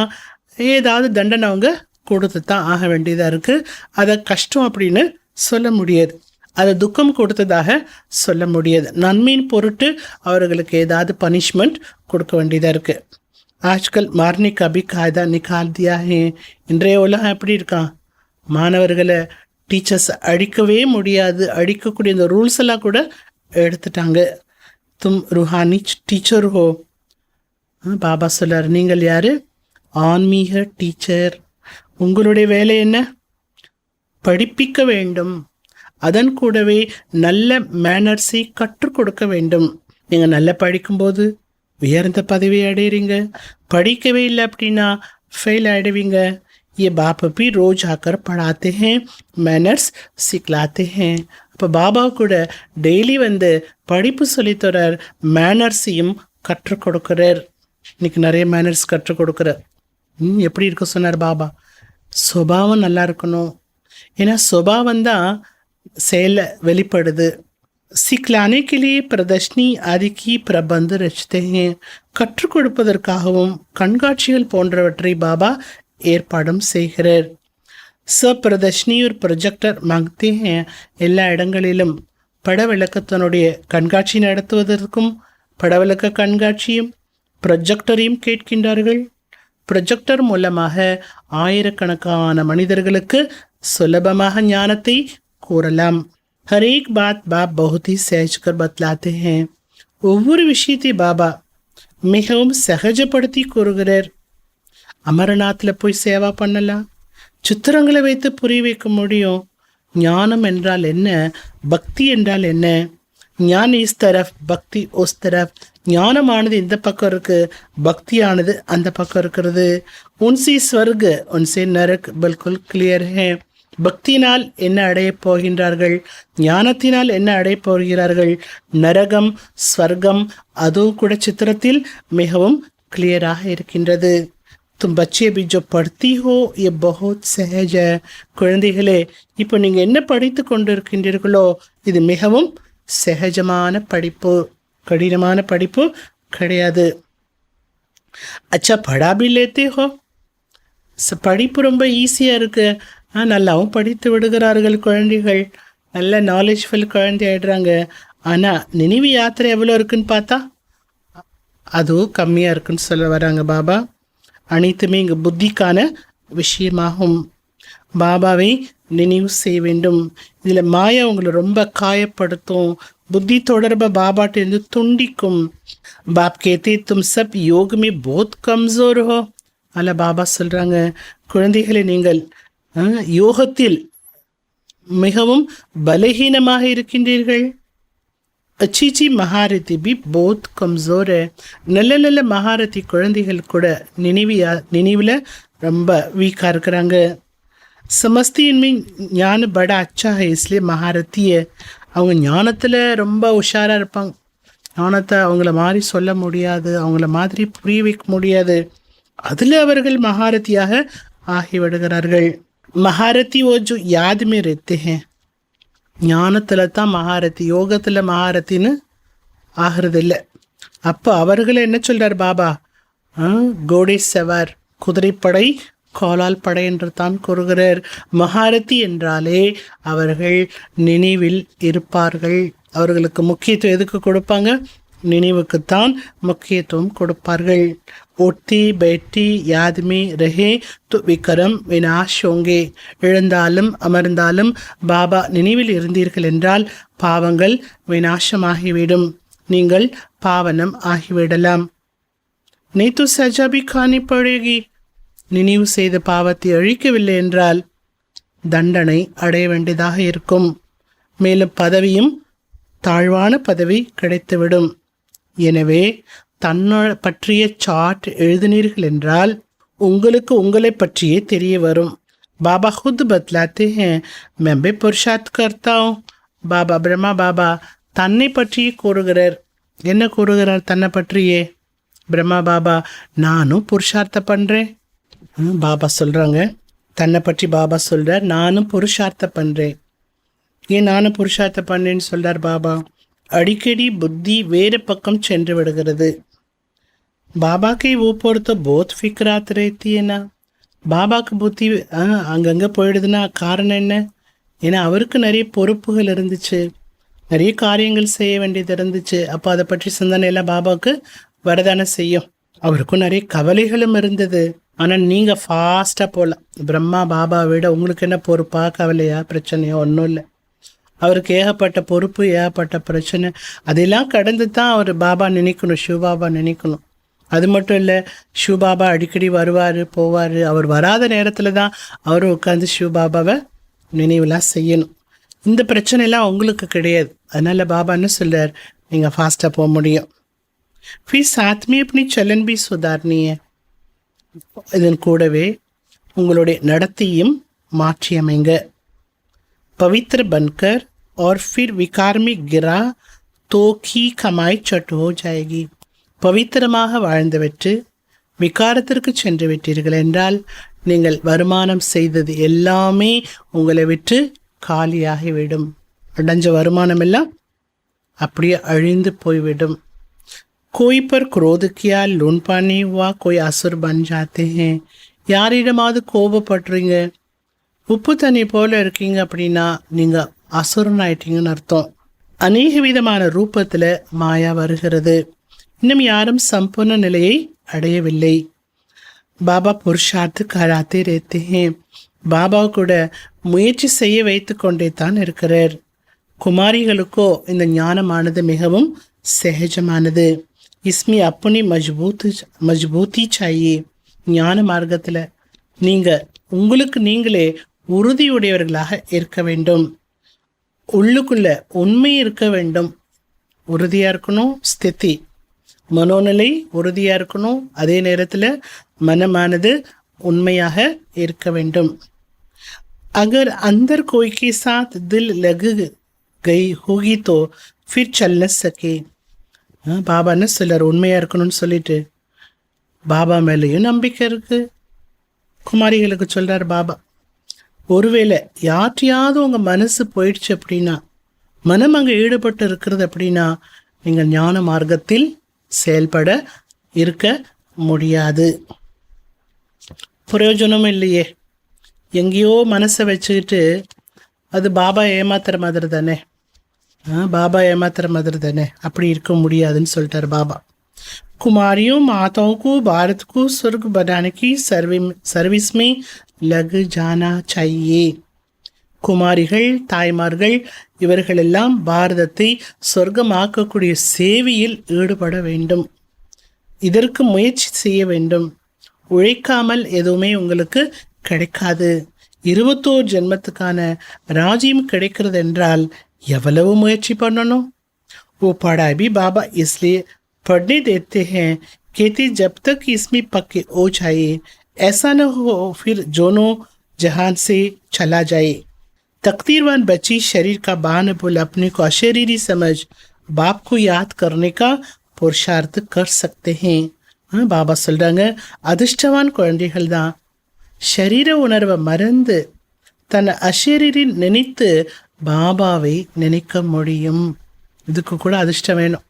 ஏதாவது தண்டனை அவங்க கொடுத்து தான் ஆக வேண்டியதாக இருக்குது. அதை கஷ்டம் அப்படின்னு சொல்ல முடியாது, அதை துக்கம் கொடுத்ததாக சொல்ல முடியாது. நன்மையின் பொருட்டு அவர்களுக்கு ஏதாவது பனிஷ்மெண்ட் கொடுக்க வேண்டியதாக இருக்குது. ஆஜ்கல் மார்னி கபி காய்தா நிகால் தியா ஹே. இன்றைய உலகம் எப்படி இருக்கான்? மாணவர்களை டீச்சர்ஸ் அடிக்கவே முடியாது, அடிக்கக்கூடிய இந்த ரூல்ஸ் எல்லாம் கூட எடுத்துட்டாங்க. தும் ருஹானி டீச்சர் ஹோ. பாபா சொல்லார், நீங்கள் யார்? ஆன்மீக டீச்சர். உங்களுடைய வேலை என்ன? படிப்பிக்க வேண்டும். அதன் கூடவே நல்ல மேனர்ஸை கற்றுக் கொடுக்க வேண்டும். நீங்கள் நல்லா படிக்கும்போது உயர்ந்த பதவி அடைகிறீங்க. படிக்கவே இல்லை அப்படின்னா ஃபெயில் ஆகிடுவீங்க. ये बाप भी रोज आकर पढ़ाते हैं, मैनर्स सिखलाते हैं. அப்போ பாபா கூட டெய்லி வந்து படிப்பு சொல்லித்தரார், மேனர்ஸையும் கற்றுக் கொடுக்குறார். இன்னைக்கு நிறைய மேனர்ஸ் கற்றுக் கொடுக்குறார். எப்படி இருக்க சொன்னார் பாபா? சுபாவம் நல்லா இருக்கணும். ஏன்னா சுபாவம் தான் செயல வெளிப்படுது. சிக்லானே கிளி பிரதர்ஷனி ஆதிக்கி பிரபந்து ரச்சித்தே. கற்றுக் கொடுப்பதற்காகவும் கண்காட்சிகள் போன்றவற்றை பாபா ஏற்பாடும் செய்கிறார். பிரதர்ஷனி ஒரு ப்ரொஜெக்டர் மாங்கத்தே. எல்லா இடங்களிலும் படவிளக்கத்தினுடைய கண்காட்சி நடத்துவதற்கும் படவிளக்க கண்காட்சியும் ப்ரொஜெக்டரையும் கேட்கின்றார்கள். ப்ரொஜெக்டர் மூலமாக ஆயிரக்கணக்கான மனிதர்களுக்கு சுலபமாக ஞானத்தை கூறலாம். हर एक बात बाप बहुत ही सहज कर बतलाते हैं. ஒவ்வொரு விஷயத்தை பாபா மிகவும் சகஜப்படுத்தி கூறுகிறார். அமரநாத்தில் போய் சேவா பண்ணலாம். சித்திரங்களை வைத்து புரிய வைக்க முடியும். ஞானம் என்றால் என்ன, பக்தி என்றால் என்ன. ஞான் இஸ் தரஃப், பக்தி உஸ் தரஃப். ஞானமானது இந்த பக்கம் இருக்கு, பக்தியானது அந்த பக்கம் இருக்கிறது. உன்சி ஸ்வர்க் உன்சே நரக் பில்குல் கிளியர் ஹே. பக்தியினால் என்ன அடையப் போகின்றார்கள், ஞானத்தினால் என்ன அடையப் போகிறார்கள், நரகம் ஸ்வர்க்கம் அதுவும் கூட சித்திரத்தில் மிகவும் கிளியராக இருக்கின்றது. तुम बच्चे भी जो पढ़ती हो ये बहुत सहज है. குழந்தைகளே, இப்போ நீங்கள் என்ன படித்து கொண்டு இருக்கின்றீர்களோ இது மிகவும் சகஜமான படிப்பு, கடினமான படிப்பு கிடையாது. அச்சா படா भी लेते हो. படிப்பு ரொம்ப ஈஸியாக இருக்குது. நல்லாவும் படித்து விடுகிறார்கள் குழந்தைகள். நல்ல நாலேஜ்ஃபுல் குழந்தை ஆகிடுறாங்க. ஆனால் நினைவு யாத்திரை எவ்வளோ இருக்குன்னு பார்த்தா அதுவும் கம்மியாக இருக்குன்னு சொல்ல வராங்க பாபா. அனைத்துமே இங்கு புத்திக்கான விஷயமாகும். பாபாவை நினைவு செய்ய வேண்டும். இதில் மாயா உங்களை ரொம்ப காயப்படுத்தும். புத்தி தொடர்பை பாபாட்டிருந்து துண்டிக்கும். பாப் கேத்தே தும் சப் யோகமே போத் கம்சோர் ஹோ. அல்ல பாபா சொல்கிறாங்க, குழந்தைகளை நீங்கள் யோகத்தில் மிகவும் பலகீனமாக இருக்கின்றீர்கள். அச்சிச்சி மகாரதி பி போத் கம்சோர். நல்ல நல்ல மகாரதி குழந்தைகள் கூட நினைவில் ரொம்ப வீக்காக இருக்கிறாங்க. சமஸ்தியின்மை ஞான பட அச்சா ஹை, இஸ்லியே மகாரத்திய. அவங்க ஞானத்தில் ரொம்ப உஷாராக இருப்பாங்க. ஞானத்தை அவங்கள மாதிரி சொல்ல முடியாது, அவங்கள மாதிரி புரிய வைக்க முடியாது. அதில் அவர்கள் மகாரத்தியாக ஆகிவிடுகிறார்கள். மகாரதி ஓ ஜோ யாத் மே ரஹ்தே ஹே. ஞானத்தில் தான் மகாரதி, யோகத்தில் மகாரத்தின்னு ஆகிறது இல்லை. அப்போ அவர்களை என்ன சொல்கிறார் பாபா? கோடே சவார், குதிரைப்படை கோலால் படை என்று தான் கூறுகிறார். மகாரதி என்றாலே அவர்கள் நினைவில் இருப்பார்கள். அவர்களுக்கு முக்கியத்துவம் எதுக்கு கொடுப்பாங்க? நினைவுக்குத்தான் முக்கியத்துவம் கொடுப்பார்கள். ஒட்டி பேட்டி யாதுமே ரஹே து விக்ரம் வினாஷ் ஹோங்கே. எழுந்தாலும் அமர்ந்தாலும் பாபா நினைவில் இருந்தீர்கள் என்றால் பாவங்கள் வினாசமாகிவிடும், நீங்கள் பாவனம் ஆகிவிடலாம். நீ து சஜா பி கானி படேகி. நினைவு செய்த பாவத்தை அழிக்கவில்லை என்றால் தண்டனை அடைய வேண்டியதாக இருக்கும். மேலும் பதவியும் தாழ்வான பதவி கிடைத்துவிடும். எனவே தன்னை பற்றிய சார்ட் எழுதினீர்கள் என்றால் உங்களுக்கு உங்களை பற்றியே தெரிய வரும். பாபா खुद बतलाते हैं, मैं भी पुरुषार्थ करता हूँ. பாபா பிரம்மா பாபா தன்னை பற்றியே கூறுகிறார். என்ன கூறுகிறார் தன்னை பற்றியே? பிரம்மா பாபா நானும் புருஷார்த்தம் பண்ணுறேன். பாபா சொல்கிறாங்க, தன்னை பற்றி பாபா சொல்கிறார், நானும் புருஷார்த்தம் பண்ணுறேன். ஏன் நானும் புருஷார்த்தம் பண்ணேன்னு சொல்கிறார் பாபா? அடிக்கடி புத்தி வேறு பக்கம் சென்று விடுகிறது. பாபாக்கு ஊப்போர் तो बहुत फिक्रात रहती है ना. பாபாக்கு புத்தி அங்கங்கே போயிடுதுன்னா காரணம் என்ன? ஏன்னா அவருக்கு நிறைய பொறுப்புகள் இருந்துச்சு, நிறைய காரியங்கள் செய்ய வேண்டியது இருந்துச்சு. அப்போ அதை பற்றி சிந்தனையெல்லாம் பாபாவுக்கு வரதானே செய்யும். அவருக்கும் நிறைய கவலைகளும் இருந்தது. ஆனால் நீங்கள் ஃபாஸ்ட்டாக போகலாம். பிரம்மா பாபா விட உங்களுக்கு என்ன பொறுப்பா, கவலையா, பிரச்சனையோ ஒன்றும் இல்லை. அவருக்கு ஏகப்பட்ட பொறுப்பு, ஏகப்பட்ட பிரச்சனை. அதெல்லாம் கடந்து தான் அவர் பாபா நினைக்கணும், சிவபாபா நினைக்கணும். அது மட்டும் இல்லை, சிவபாபா அடிக்கடி வருவார் போவார். அவர் வராத நேரத்தில் தான் அவரும் உட்காந்து சிவபாபாவை நினைவுலாம் செய்யணும். இந்த பிரச்சனைலாம் உங்களுக்கு கிடையாது. அதனால் பாபா என்ன சொல்கிறார், நீங்கள் ஃபாஸ்ட்டாக போக முடியும். ஃபீஸ் சாத்மி அப்படி चलन भी सुधारनी है. இதன் கூடவே உங்களுடைய நடத்தையும் மாற்றி அமைங்க. पवित्र बनकर और फिर विकार में गिरा तो की कमाई चट हो जाएगी. பவித்திரமாக வாழ்ந்துவிட்டு விகாரத்திற்கு சென்று விட்டீர்கள் என்றால் நீங்கள் வருமானம் செய்தது எல்லாமே உங்களை விட்டு காலியாகிவிடும். அடைஞ்ச வருமானம் எல்லாம் அப்படியே அழிந்து போய்விடும். कोई पर क्रोध किया, लून पानी हुआ, कोई असुर बन जाते हैं. யாரிடமாவது கோபப்படுறீங்க, உப்பு தண்ணி போல இருக்கீங்க அப்படின்னா நீங்கள் அசுரன் ஆயிட்டீங்கன்னு அர்த்தம். அநேக விதமான ரூபத்தில் மாயா வருகிறது. இன்னும் யாரும் சம்பூர்ண நிலையை அடையவில்லை. பாபா புருஷார்த்து கராத்தே ரேத்தே ஹே. பாபா கூட முயற்சி செய்ய வைத்து கொண்டே தான் இருக்கிறார். குமாரிகளுக்கோ இந்த ஞானமானது மிகவும் சகஜமானது. இஸ்மி அப்பனி மஜ்பூத்தி சாயே. ஞான மார்க்கத்தில் நீங்கள் உங்களுக்கு நீங்களே உறுதியுடையவர்களாக இருக்க வேண்டும். உள்ளுக்குள்ள உண்மை இருக்க வேண்டும். உறுதியாக இருக்கணும். ஸ்திதி மனோநிலை உறுதியாக இருக்கணும். அதே நேரத்தில் மனமானது உண்மையாக இருக்க வேண்டும். अगर अंदर कोई के साथ दिल लग गई होगी तो फिर चल न सके. பாபா என்ன சொல்றார், உண்மையாக இருக்கணும்னு சொல்லிட்டு பாபா மேலேயும் நம்பிக்கை இருக்கு. குமாரிகளுக்கு சொல்கிறார் பாபா, ஒருவேளை யாற்றையாவது உங்கள் மனசு போயிடுச்சு அப்படின்னா, மனம் அங்கே ஈடுபட்டு இருக்கிறது அப்படின்னா நீங்கள் ஞான மார்க்கத்தில் செயல்பட இருக்க முடியாது. பிரயோஜனம் இல்லையே. எங்கேயோ மனசை வச்சுக்கிட்டு அது பாபா ஏமாத்துற மாதிரி தானே. பாபா ஏமாத்துற மாதிரி தானே. அப்படி இருக்க முடியாதுன்னு சொல்லிட்டார் பாபா. कुमारियों माताओं को भारत को स्वर्ग बनाने की सर्विस में लग जाना चाहिए. குமாரிகள் தாய்மார்கள் இவர்களெல்லாம் பாரதத்தை சொர்க்கமாக்கக்கூடிய சேவையில் ஈடுபட வேண்டும். இதற்கு முயற்சி செய்ய வேண்டும். உழைக்காமல் எதுவுமே உங்களுக்கு கிடைக்காது. 21 ஜென்மத்துக்கான ராஜ்யம் கிடைக்கிறது என்றால் எவ்வளவு முயற்சி பண்ணணும். वो पढ़ाई भी बाबा इसलिए पढ़ने देते हैं कहते जब तक इसमें पक्के हो जाए ऐसा न हो फिर दोनों जहान से चला जाए. तकदीरवान बच्ची शरीर का बान भूल अपने को अशरीरी समझ बाप को याद करने का पुरुषार्थ कर सकते हैं. பாபா சொல்கிறாங்க, அதிர்ஷ்டவான் குழந்தைகள் தான் ஷரீர உணர்வை மறந்து தன்னை அஷரீரி நினைத்து பாபாவை நினைக்க முடியும். இதுக்கு கூட அதிர்ஷ்டம் வேணும்.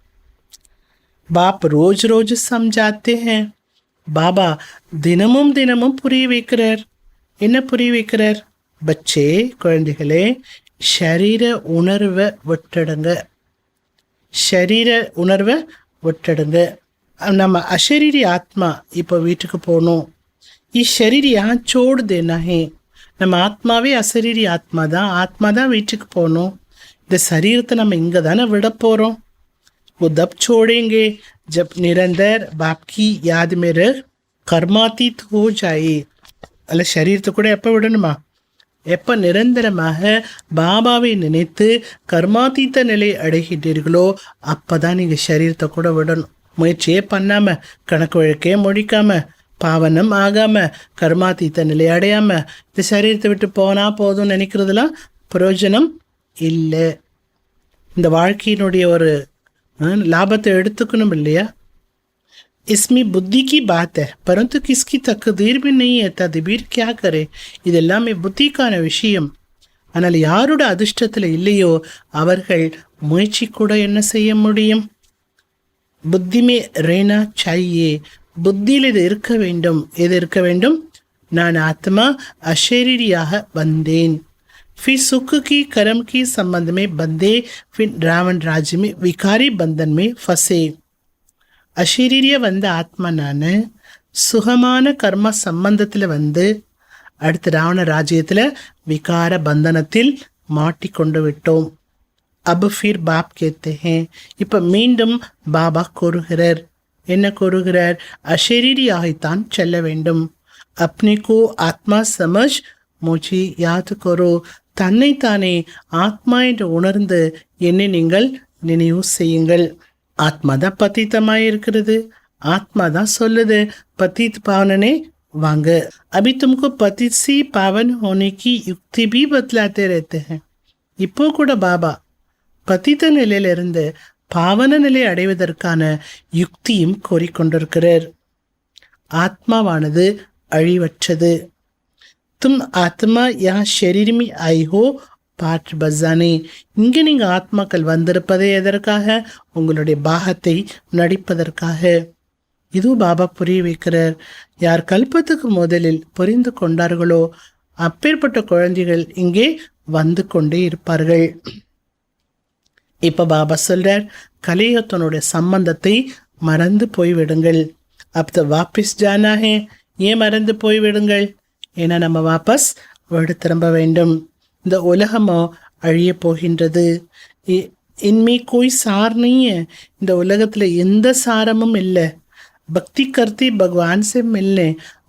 பாப் ரோஜ் ரோஜ் சம்ஜாத்தே ஹே. பாபா தினமும் தினமும் புரிய வைக்கிறார். என்ன புரிய வைக்கிறார்? பச்சே குழந்தைகளே, ஷரீர உணர்வை விட்டுடுங்க. ஷரீர உணர்வை விட்டுடுங்க. நம்ம அஷரீரி ஆத்மா இப்போ வீட்டுக்கு போகணும். ஷரீர் யான் சோடு தேனா ஹே. நம்ம ஆத்மாவே அசரீரி ஆத்மா தான் வீட்டுக்கு போகணும். இந்த சரீரத்தை நம்ம இங்கே தானே விட போகிறோம். वो दब छोड़ेंगे जब निरंतर बाप की याद में रह कर्मातीत हो जाए. அல்ல சரீரத்தை கூட எப்போ விடணுமா? எப்போ நிரந்தரமாக பாபாவை நினைத்து கர்மாத்தீத்த நிலை அடைகின்றீர்களோ அப்போ தான் நீங்கள் சரீரத்தை கூட விடணும். முயற்சியே பண்ணாமல், கணக்கு வழக்கே முடிக்காமல், பாவனம் ஆகாமல், கர்மாத்தீத்த நிலை அடையாமல் இந்த சரீரத்தை விட்டு போனால் போதும்னு நினைக்கிறதுலாம் பிரயோஜனம் இல்லை. இந்த வாழ்க்கையினுடைய ஒரு लाभते எடுத்துக்கணும் இல்லையா? इसमें बुद्धि की बात है परंतु किसकी तकदीर भी नहीं है. तदबीर क्या करे. இதெல்லாமே புத்திக்கான விஷயம். ஆனால் யாரோட அதிர்ஷ்டத்தில் இல்லையோ அவர்கள் முயற்சி கூட என்ன செய்ய முடியும்? புத்தி மே ரேனா சாயே. புத்தியில் இது இருக்க வேண்டும். எது இருக்க வேண்டும்? நான் ஆத்மா அஷரீரியாக வந்தேன். फिर सुख की कर्म की संबंध में बंधे, फिर रावण राज्य में विकारी बंधन में फंसे. அஷரீரிய வந்த ஆத்மா நான் சுகமான கர்ம சம்பந்தத்தில் வந்து அடுத்து ராவண ராஜ்யத்தில் விகார பந்தனத்தில் மாட்டிக்கொண்டு விட்டோம். अब फिर बाप कहते हैं. இப்போ மீண்டும் பாபா கூறுகிறார், என்ன கூறுகிறார்? அஷரீரியாகத்தான் செல்ல வேண்டும். அப்னிகோ ஆத்மா சமஜ் முஜே யாத் கரோ. தன்னைத்தானே ஆத்மா என்று உணர்ந்து என்னை நீங்கள் நினைவு செய்யுங்கள். ஆத்மா தான் பத்தித்தமாய் இருக்கிறது. ஆத்மா தான் சொல்லுது, पतित पावनने वांग. अभी तुमको पतित से पावन होने की युक्ति भी बतलाते रहते हैं. இப்போ கூட பாபா பதித்த நிலையிலிருந்து பாவன நிலை அடைவதற்கான யுக்தியும் கோரிக்கொண்டிருக்கிறார். ஆத்மாவானது அழிவற்றது. தும் ஆத்மா யா ஷரீரமி ஐஹோ பாட் பஜானே. இங்கே நீங்கள் ஆத்மாக்கள் வந்திருப்பதே எதற்காக? உங்களுடைய பாகத்தை நடிப்பதற்காக. இதுவும் பாபா புரிய வைக்கிறார். யார் கல்பத்துக்கு முதலில் புரிந்து கொண்டார்களோ அப்பேற்பட்ட குழந்தைகள் இங்கே வந்து கொண்டே இருப்பார்கள். இப்ப பாபா சொல்றார், கலியுகத்தினுடைய சம்பந்தத்தை மறந்து போய்விடுங்கள். அப்ப வாபிஸ் ஜானா ஹே. ஏன் மறந்து போய்விடுங்கள்? ஏன்னா நம்ம வாபஸ் வீடு திரும்ப வேண்டும். இந்த உலகமோ அழிய போகின்றது. இன்மே கோய் சார் நீங்க. இந்த உலகத்துல எந்த சாரமும் இல்லை. பக்தி கர்த்தி பகவான் சே மில்லே.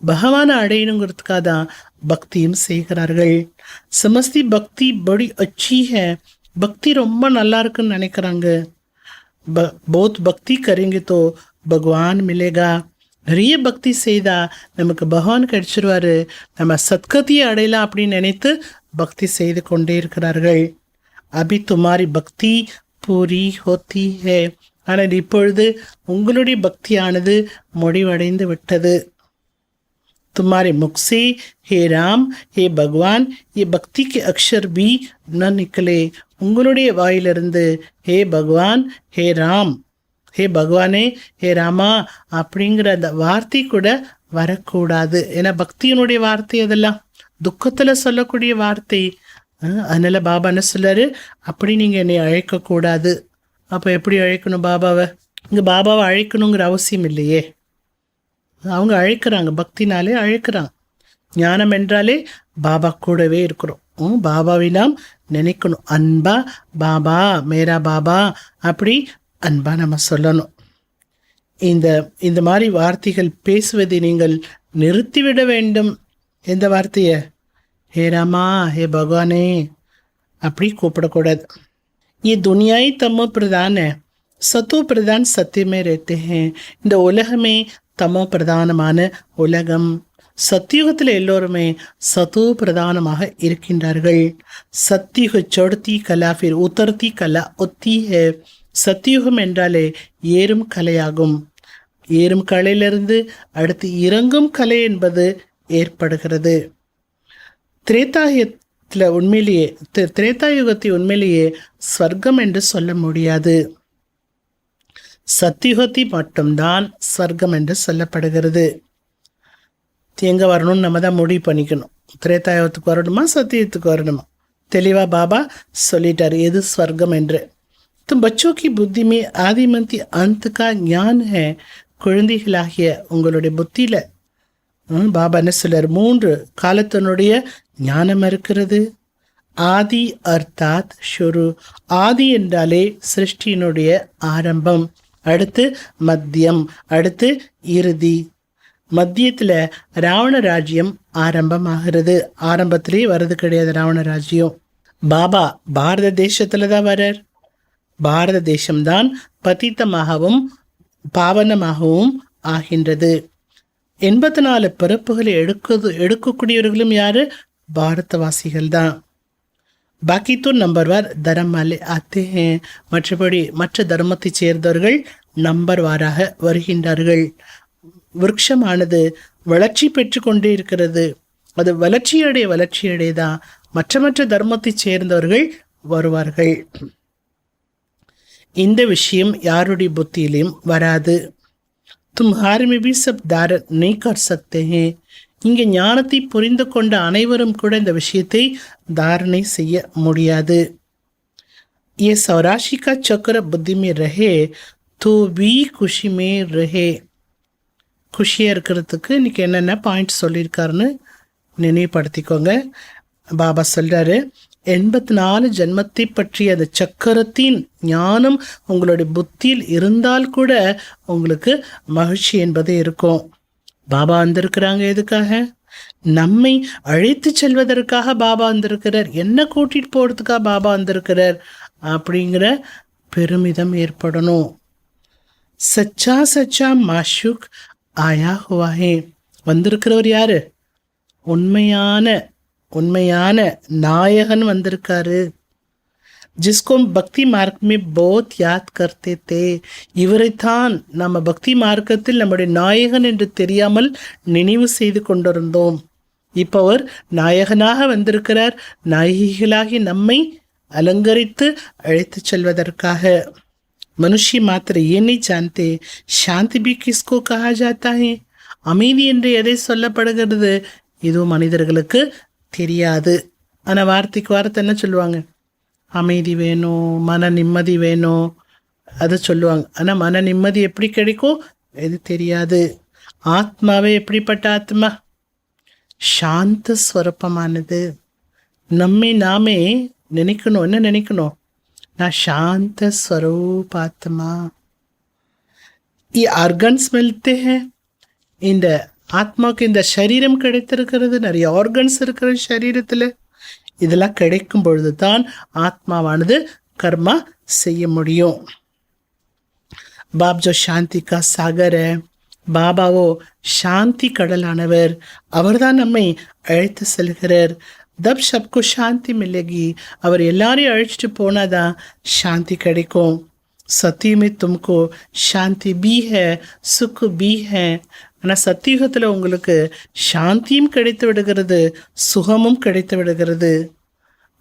பகவானை அடையணுங்கிறதுக்காக தான் பக்தியும் செய்கிறார்கள். சமஸ்தி பக்தி படி அச்சி ஹே. பக்தி ரொம்ப நல்லா இருக்குன்னு நினைக்கிறாங்க. बहुत பக்தி கரேங்க தோ பகவான் மிலேகா. நிறைய பக்தி செய்தா நமக்கு பகவான் கிடைச்சிருவாரு, நம்ம சத்கதியை அடையலாம் அப்படின்னு நினைத்து பக்தி செய்து கொண்டே இருக்கிறார்கள். அபி துமாரி பக்தி பூரி ஹோத்தி ஹே. ஆனால் இப்பொழுது உங்களுடைய பக்தியானது முடிவடைந்து விட்டது. तुम्हारे मुख से हे राम हे भगवान ये भक्ति के अक्षर भी न निकले. உங்களுடைய வாயிலிருந்து ஹே பகவான் ஹே ராம் ஹே பகவானே ஹே ராமா அப்படிங்கிற அந்த வார்த்தை கூட வரக்கூடாது. ஏன்னா பக்தியினுடைய வார்த்தை அதெல்லாம் துக்கத்தில் சொல்லக்கூடிய வார்த்தை. அதனால பாபா என்ன சொல்லாரு, அப்படி நீங்கள் என்னை அழைக்கக்கூடாது. அப்போ எப்படி அழைக்கணும் பாபாவை? இங்கே பாபாவை அழைக்கணுங்கிற அவசியம் இல்லையே. அவங்க அழைக்கிறாங்க, பக்தினாலே அழைக்கிறாங்க. ஞானம் என்றாலே பாபா கூடவே இருக்கிறோம். பாபாவை நாம் நினைக்கணும். அன்பா பாபா மேரா பாபா அப்படி அன்பா நம்ம சொல்லணும். இந்த மாதிரி வார்த்தைகள் பேசுவதை நீங்கள் நிறுத்திவிட வேண்டும். எந்த வார்த்தையை? ஹே ராமா ஹே பகவானே அப்படி கூப்பிடக்கூடாது. ये दुनियाई तमो प्रधान है, सतो प्रधान सत्य में रहते हैं. இந்த உலகமே தமோ பிரதானமான உலகம். சத்தியுகத்தில் எல்லோருமே சதோ பிரதானமாக இருக்கின்றார்கள். சத்தியுக சொடுத்தி கலா ஃபிர் உத்தர்த்தி கலா ஒத்தி ஹே. சத்தியுகம் என்றாலே ஏறும் கலையாகும். ஏறும் கலையிலிருந்து அடுத்து இறங்கும் கலை என்பது ஏற்படுகிறது. திரேதாயுகத்தை உண்மையிலேயே ஸ்வர்க்கம் என்று சொல்ல முடியாது. சத்தியுகத்தை மட்டும்தான் ஸ்வர்க்கம் என்று சொல்லப்படுகிறது. எங்க வரணும்னு நம்ம தான் முடிவு பண்ணிக்கணும். திரேதாயுகத்துக்கு வரணுமா சத்தியுகத்துக்கு வரணுமா? தெளிவா பாபா சொல்லிட்டார் எது ஸ்வர்க்கம் என்று. तुम बच्चों की बुद्धि में आदिमंती अंत का ज्ञान है. குழந்தைகளாகிய உங்களுடைய புத்தியில பாபா என்ன சொல்றார், 3 காலத்தினுடைய ஞானம் இருக்கிறது. ஆதி அர்த்தாத் ஷுரு. ஆதி என்றாலே சிருஷ்டியினுடைய ஆரம்பம். அடுத்து மத்தியம், அடுத்து இறுதி. மத்தியத்துல ராவண ராஜ்யம் ஆரம்பமாகிறது. ஆரம்பத்திலே வருது கிடையாது ராவண ராஜ்யம். பாபா பாரத தேசத்துல தான் வர்றார். பாரத தேசம்தான் பதித்தமாகவும் பாவனமாகவும் ஆகின்றது. 84 பிறப்புகளை எடுக்கக்கூடியவர்களும் யாரு? பாரதவாசிகள் தான். பாக்கி தோ நம்பர்வார் தர்ம வாலே ஆத்தே ஹே. மற்றபடி மற்ற தர்மத்தை சேர்ந்தவர்கள் நம்பர் வாராக வருகின்றார்கள். விருட்சமானது வளர்ச்சி பெற்று கொண்டே இருக்கிறது. அது வளர்ச்சியடைய தான் மற்ற தர்மத்தை சேர்ந்தவர்கள் வருவார்கள். இந்த விஷயம் யாருடைய புத்தியிலும் வராது. तुम्हारे में भी सब धारण नहीं कर सकते हैं. இங்கே ஞானத்தை புரிந்து கொண்ட அனைவரும் கூட இந்த விஷயத்தை தாரணை செய்ய முடியாது. ये सौराशि का चक्र बुद्धि में रहे तो भी खुशी में रहे. குஷியாக இருக்கிறதுக்கு இன்னைக்கு என்னென்ன பாயிண்ட் சொல்லியிருக்காருன்னு நினைவுபடுத்திக்கோங்க. பாபா சொல்கிறாரு, 84 ஜென்மத்தை பற்றிய அந்த சக்கரத்தின் ஞானம் உங்களுடைய புத்தியில் இருந்தால் கூட உங்களுக்கு மகிழ்ச்சி என்பது இருக்கும். பாபா வந்திருக்கிறாங்க எதுக்காக? நம்மை அழைத்து செல்வதற்காக பாபா வந்திருக்கிறார். என்ன கூட்டிட்டு போறதுக்காக பாபா வந்திருக்கிறார் அப்படிங்கிற பெருமிதம் ஏற்படணும். சச்சா சச்சா மாஷுக் ஆயா ஹுவாஹே. வந்திருக்கிறவர் யாரு? உண்மையான நாயகன் வந்திருக்காரு. जिसको பக்தி மார்க் में बहुत याद करते थे. இவரைத்தான் நம்ம பக்தி மார்க்கத்தில் நம்முடைய நாயகன் என்று தெரியாமல் நினைவு செய்து கொண்டிருந்தோம். இப்போ அவர் நாயகனாக வந்திருக்கிறார். நாயகிகளாகி நம்மை அலங்கரித்து அழைத்து செல்வதற்காக. மனுஷி மாத்திர ये नहीं जानते शांति भी किसको कहा जाता है. அமைதி என்று எதை சொல்லப்படுகிறது இது மனிதர்களுக்கு தெரியாது. ஆனால் வார்த்தைக்கு வார்த்தை என்ன சொல்லுவாங்க? அமைதி வேணும், மன நிம்மதி வேணும், அதை சொல்லுவாங்க. ஆனால் மன நிம்மதி எப்படி கிடைக்கும் இது தெரியாது. ஆத்மாவே எப்படிப்பட்ட ஆத்மா? சாந்த ஸ்வரூபமானது. நம்மை நாமே நினைக்கணும். என்ன நினைக்கணும்? நான் சாந்த ஸ்வரூபாத்மா. ஆர்கன்ஸ் மில்தே ஹே. இந்த ஆத்மாவுக்கு இந்த சரீரம் கிடைத்திருக்கிறது. நிறைய ஆர்கன்ஸ் இருக்கிற சரீரத்தில். இதெல்லாம் கிடைக்கும் பொழுது தான் ஆத்மாவானது கர்மா செய்ய முடியும். பாப் ஜோ சாந்தி கா சாகர். பாபாவோ சாந்தி கடலானவர். அவர்தான் நம்மை அழைத்து செல்கிறார். தப் சப்கோ சாந்தி மில்லேகி. அவர் எல்லாரையும் அழைச்சிட்டு போனாதான் சாந்தி கிடைக்கும். சத்தியமே தும்கோ சாந்தி பி ஹே சுக் பி ஹே. ஆனால் சத்தியுகத்தில் உங்களுக்கு சாந்தியும் கிடைத்து விடுகிறது, சுகமும் கிடைத்து விடுகிறது.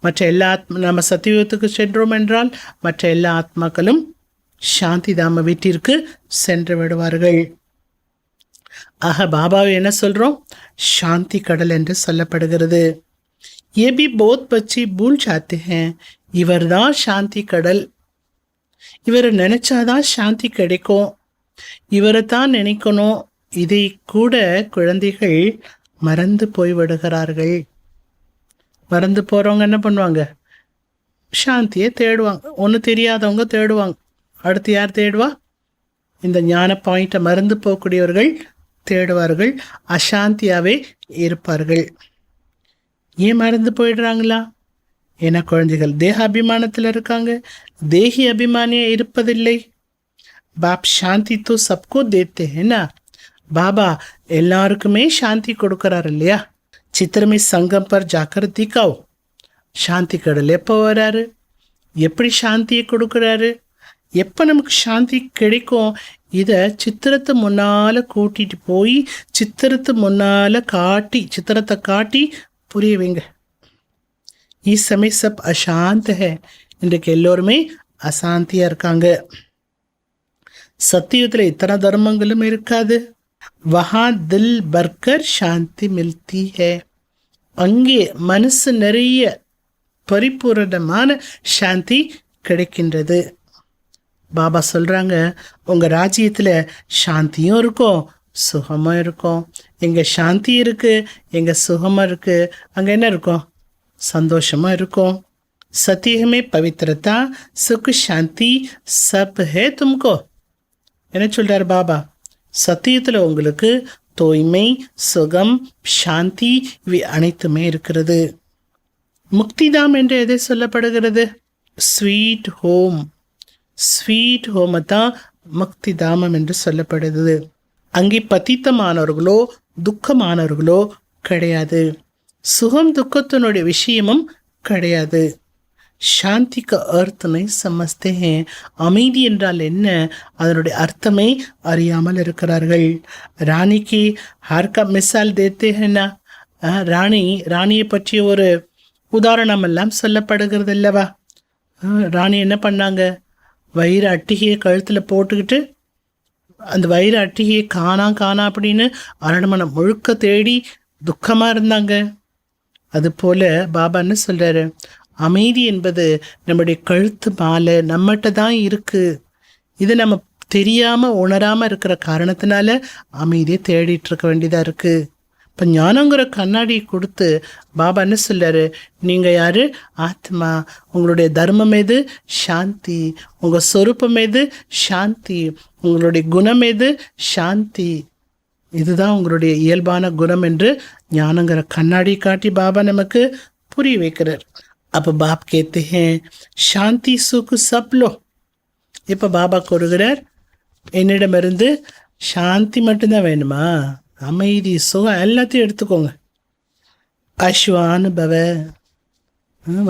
மற்ற எல்லா நம்ம சத்தியுகத்துக்கு சென்றோம் என்றால் மற்ற எல்லா ஆத்மாக்களும் சாந்தி தாம வீட்டிற்கு சென்று விடுவார்கள். ஆக பாபாவை என்ன சொல்கிறோம்? சாந்தி கடல் என்று சொல்லப்படுகிறது. ये भी बहुत बच्चे भूल जाते हैं. இவர் தான் சாந்தி கடல். இவரை நினைச்சாதான் சாந்தி கிடைக்கும். இவரை தான் நினைக்கணும். இதை கூட குழந்தைகள் மறந்து போய்விடுகிறார்கள். மறந்து போகிறவங்க என்ன பண்ணுவாங்க? சாந்தியை தேடுவாங்க. ஒன்று தெரியாதவங்க தேடுவாங்க. அடுத்து யார் தேடுவா? இந்த ஞான பாயிண்ட்டை மறந்து போகக்கூடியவர்கள் தேடுவார்கள். அசாந்தியாகவே இருப்பார்கள். ஏன் மறந்து போயிடுறாங்களா? ஏன்னா குழந்தைகள் தேக அபிமானத்தில் இருக்காங்க. தேகி அபிமானியாக இருப்பதில்லை. பாப் சாந்தி தோ சப்கோ தேத்தே ஹேனா. பாபா எல்லாருக்குமே சாந்தி கொடுக்குறாரு இல்லையா? சித்திரமே சங்கம் பர் ஜாக்கர் திக்காவோ. சாந்தி கடல் எப்போ வராரு? எப்படி சாந்தியை கொடுக்குறாரு? எப்போ நமக்கு சாந்தி கிடைக்கும்? இதை சித்திரத்தை முன்னால் கூட்டிகிட்டு போய் சித்திரத்தை முன்னால் காட்டி சித்திரத்தை காட்டி புரிய வைங்க. इस समय सब अशांत है. இன்றைக்கு எல்லோருமே அசாந்தியாக இருக்காங்க. சத்தியத்தில் இத்தனை தர்மங்களும் இருக்காது. வஹா தில் பர்கர் சாந்தி மில்தி ஹே. அங்கே மனசு நிறைய பரிபூரணமான சாந்தி கிடைக்கின்றது. பாபா சொல்கிறாங்க, உங்கள் ராஜ்யத்தில் சாந்தியும் இருக்கும், சுகமும் இருக்கும். எங்கே சாந்தி இருக்குது, எங்கே சுகமாக இருக்குது, அங்கே என்ன இருக்கும்? சந்தோஷமாக இருக்கும். சத்தியமே பவித்திரதா சுக் சாந்தி சப் ஹே தும்கோ. என்ன சொல்கிறார் பாபா? சத்தியத்தில் உங்களுக்கு தூய்மை, சுகம், சாந்தி இவை அனைத்துமே இருக்கிறது. முக்திதாம் என்று எதை சொல்லப்படுகிறது? Sweet home. ஸ்வீட் ஹோமை தான் முக்தி தாமம் என்று சொல்லப்படுது. அங்கே பத்தித்தமானவர்களோ துக்கமானவர்களோ கிடையாது. சுகம் துக்கத்தினுடைய விஷயமும் கிடையாது. சாந்தி का अर्थ नहीं समझते हैं. அமைதி என்றால் என்ன, அதனுடைய அர்த்தமே அறியாமல் இருக்கிறார்கள். ராணிக்கு ஹர் கா மிசால் தேத்தே ஹேனா. ராணியை பற்றிய ஒரு உதாரணம் எல்லாம் சொல்லப்படுகிறது அல்லவா? ராணி என்ன பண்ணாங்க? வைர அட்டிகையை கழுத்தில் போட்டுக்கிட்டு அந்த வைர அட்டிகையை காணா அப்படின்னு அரண்மனை முழுக்க தேடி துக்கமாக இருந்தாங்க. அதுபோல் பாபா என்ன சொல்கிறாரு? அமைதி என்பது நம்முடைய கழுத்து மாலை நம்மகிட்ட தான் இருக்குது. இது நம்ம தெரியாமல் உணராமல் இருக்கிற காரணத்தினால அமைதியை தேடிட்டு இருக்க வேண்டியதாக இருக்குது. இப்போ ஞானங்கிற கண்ணாடி கொடுத்து பாபா என்ன சொல்றாரு, நீங்கள் யார்? ஆத்மா. உங்களுடைய தர்மம் எது? சாந்தி. உங்கள் சொரூபம் எது? சாந்தி. உங்களுடைய குணம் எது? சாந்தி. இதுதான் உங்களுடைய இயல்பான குணம் என்று ஞானங்கிற கண்ணாடி காட்டி பாபா நமக்கு புரிய வைக்கிறார். அப்போ பாப் கேते हैं சாந்தி சுக் சப்லோ. இப்போ பாபா கூறுகிறார், என்னிடமிருந்து சாந்தி மட்டும்தான் வேணுமா? அமைதி, சுகம் எல்லாத்தையும் எடுத்துக்கோங்க. ஆயுஷ்வான் பவ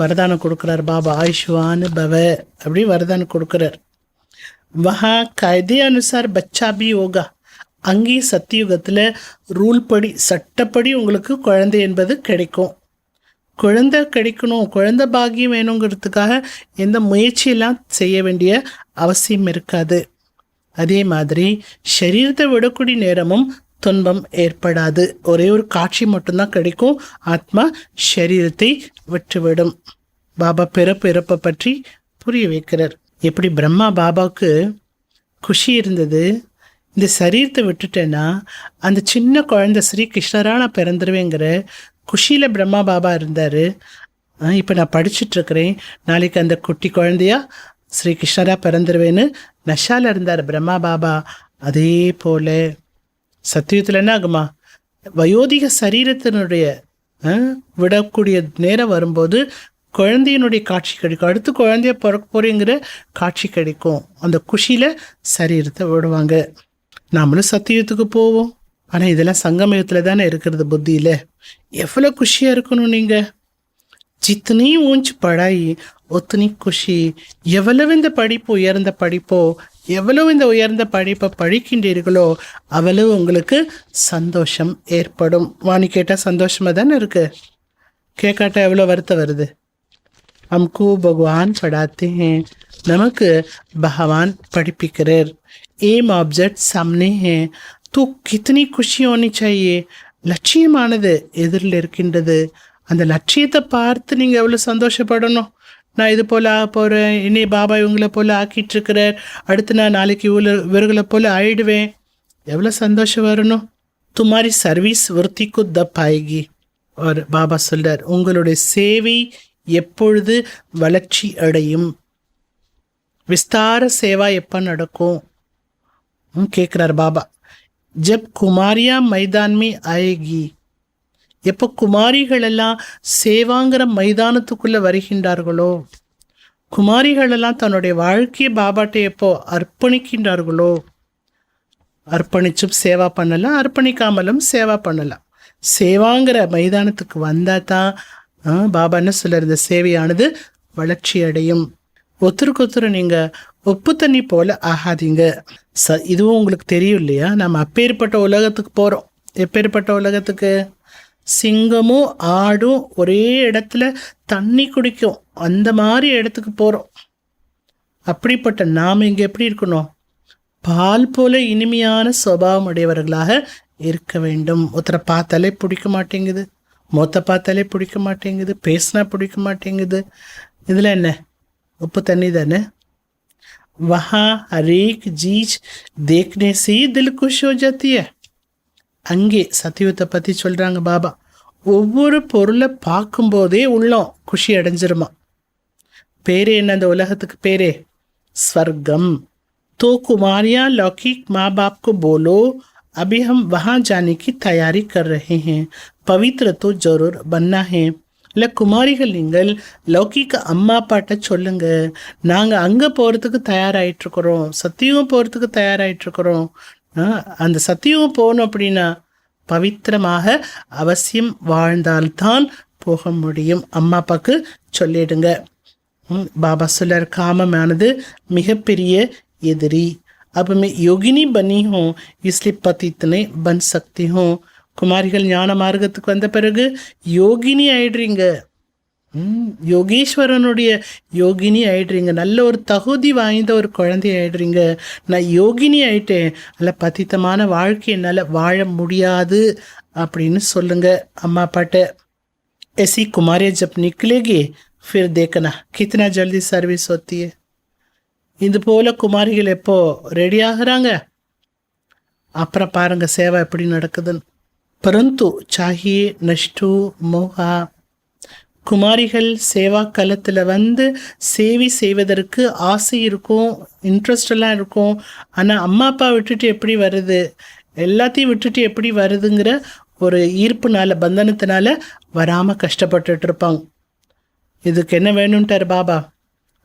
வரதானம் கொடுக்குறார் பாபா. ஆயுஷ்வான் பவ அப்படி வரதானம் கொடுக்குறார். வஹா காயதே அனுசார் பச்சா பி யோகா. அங்கே சத்தியுகத்தில் ரூல் படி, சட்டப்படி உங்களுக்கு குழந்தை என்பது கிடைக்கும். குழந்தை கிடைக்கணும், குழந்தை பாக்கியம் வேணுங்கிறதுக்காக எந்த முயற்சியெல்லாம் செய்ய வேண்டிய அவசியம் இருக்காது. அதே மாதிரி சரீரத்தை விடக்கூடிய நேரமும் துன்பம் ஏற்படாது. ஒரே ஒரு காட்சி மட்டும்தான் கிடைக்கும், ஆத்மா சரீரத்தை விட்டுவிடும். பாபா பிறப்பை பற்றி புரிய வைக்கிறார். எப்படி பிரம்மா பாபாவுக்கு குஷி இருந்தது, இந்த சரீரத்தை விட்டுட்டேன்னா அந்த சின்ன குழந்தை ஸ்ரீ கிருஷ்ணராக நான் பிறந்துருவேங்கிற குஷியில் பிரம்மா பாபா இருந்தார். இப்போ நான் படிச்சுட்ருக்கிறேன், நாளைக்கு அந்த குட்டி குழந்தையா ஸ்ரீ கிருஷ்ணராக பிறந்துருவேன்னு நஷாவில் இருந்தார் பிரம்மா பாபா. அதே போல் சத்தியத்தில் என்ன ஆகுமா, வயோதிக சரீரத்தினுடைய விடக்கூடிய நேரம் வரும்போது குழந்தையினுடைய காட்சி கிடைக்கும். அடுத்து குழந்தைய பிறக்க போகிறேங்கிற காட்சி கிடைக்கும். அந்த குஷியில் சரீரத்தை விடுவாங்க. நாமளும் சத்தியத்துக்கு போவோம். ஆனால் இதெல்லாம் சங்கமயத்தில் தானே இருக்கிறது புத்தியில். எவ்வளோ குஷியாக இருக்கணும் நீங்கள். ஜித்தனி ஊஞ்சி படாயி ஒத்தனி குஷி. எவ்வளவு இந்த படிப்பு உயர்ந்த படிப்போ, எவ்வளவு இந்த உயர்ந்த படிப்பை படிக்கின்றீர்களோ அவ்வளவு உங்களுக்கு சந்தோஷம் ஏற்படும். வாணி கேட்டால் சந்தோஷமாக தானே இருக்குது, கேட்காட்டா எவ்வளோ வருத்தம் வருது. हमको भगवान पढ़ाते हैं, நமக்கு பகவான் படிப்பிக்கிறார். एम ऑब्जेक्ट सामने है तो कितनी खुशी होनी चाहिए. லட்சியமானது எதிரில் இருக்கின்றது. அந்த லட்சியத்தை பார்த்து நீங்கள் எவ்வளோ சந்தோஷப்படணும். நான் இது போல் ஆக போகிறேன், இனி பாபா இவங்களை போல் ஆக்கிட்டுருக்கிறார், அடுத்து நான் நாளைக்கு இவர்களை போல் ஆயிடுவேன், எவ்வளோ சந்தோஷம் வரணும். துமாரி சர்வீஸ் விருத்திக்கு தப் ஆயகி. ஒரு பாபா சொல்றார், உங்களுடைய சேவை எப்பொழுது வளர்ச்சி அடையும், விஸ்தார சேவா எப்போ நடக்கும் கேட்குறார் பாபா. ஜப் குமாரியா மைதான்மே ஆயகி. எப்போ குமாரிகள் எல்லாம் சேவாங்கிற மைதானத்துக்குள்ளே வருகின்றார்களோ, குமாரிகள் எல்லாம் தன்னுடைய வாழ்க்கையை பாபாட்டை எப்போ அர்ப்பணிக்கின்றார்களோ, அர்ப்பணிச்சும் சேவா பண்ணலாம், அர்ப்பணிக்காமலும் சேவா பண்ணலாம். சேவாங்கிற மைதானத்துக்கு வந்தால் தான் பாபா என்ன சொல்ல, இந்த சேவையானது வளர்ச்சி அடையும். ஒருத்தருக்கு ஒருத்தர் நீங்கள் உப்பு தண்ணி போல் ஆகாதீங்க. இதுவும் உங்களுக்கு தெரியும் இல்லையா, நம்ம அப்பேற்பட்ட உலகத்துக்கு போகிறோம். எப்பேற்பட்ட உலகத்துக்கு? சிங்கமும் ஆடும் ஒரே இடத்துல தண்ணி குடிக்கும், அந்த மாதிரி இடத்துக்கு போகிறோம். அப்படிப்பட்ட நாம் இங்கே எப்படி இருக்கணும்? பால் போல இனிமையான சுபாவம் உடையவர்களாக இருக்க வேண்டும். ஒருத்தரை பார்த்தாலே பிடிக்க மாட்டேங்குது, மொத்த பார்த்தாலே பிடிக்க மாட்டேங்குது, பேசினா பிடிக்க மாட்டேங்குது. இதில் என்ன? உப்பு தண்ணி தானே. வஹா ஹரேக் சீஸ் தேக்னே சே தில் குஷ் ஹோ ஜாத்தி ஹை. அங்கே சத்தியத்தை பற்றி சொல்கிறாங்க பாபா. ஒவ்வொரு பொருளை பார்க்கும்போதே உள்ளம் குஷி அடைஞ்சிருமா. பேரே என்ன அந்த உலகத்துக்கு பேரே? ஸ்வர்க்கம். तो कुमारियाँ लौकिक माँ बाप को बोलो अभी हम वहाँ जाने की तैयारी कर रहे हैं, पवित्र तो जरूर बनना है. இல்லை குமாரிகள், நீங்கள் லௌகிக்க அம்மா அப்பாட்ட சொல்லுங்க, நாங்கள் அங்கே போகிறதுக்கு தயாராகிட்ருக்குறோம், சத்தியம் போகிறதுக்கு தயாராகிட்ருக்குறோம். அந்த சத்தியம் போகணும் அப்படின்னா பவித்திரமாக அவசியம் வாழ்ந்தால்தான் போக முடியும். அம்மா அப்பாவுக்கு சொல்லிடுங்க. பாபா சொல்லார், காமமானது மிகப்பெரிய எதிரி. अब मैं योगिनी बनी हूँ इसलिए पतितने बन सकती हूँ. குமாரிகள் ஞான மார்க்கத்துக்கு வந்த பிறகு யோகினி ஆயிடுறீங்க, யோகேஸ்வரனுடைய யோகினி ஆயிடுறீங்க, நல்ல ஒரு தகுதி வாய்ந்த ஒரு குழந்தை ஆயிடுறீங்க. நான் யோகினி ஆயிட்டேன், நல்ல பதித்தமான வாழ்க்கை என்னால் வாழ முடியாது அப்படின்னு சொல்லுங்க அம்மா அப்பாட்ட. ऐसी कुमारियाँ जब निकलेगी फिर देखना कितना जल्दी सर्विस होती है. இது போல் குமாரிகள் எப்போ ரெடி ஆகுறாங்க, அப்புறம் பாருங்கள் சேவை எப்படி நடக்குதுன்னு. परंतु चाहिए नष्टो மோகா. குமாரிகள் சேவா காலத்தில் வந்து சேவை செய்வதற்கு ஆசை இருக்கும், இன்ட்ரெஸ்ட் எல்லாம் இருக்கும். ஆனால் அம்மா அப்பா விட்டுட்டு எப்படி வருது, எல்லாத்தையும் விட்டுட்டு எப்படி வருதுங்கிற ஒரு ஈர்ப்புனால, பந்தனத்தினால வராமல் கஷ்டப்பட்டுட்டு இருப்பாங்க. இதுக்கு என்ன வேணும்ட்டார் பாபா?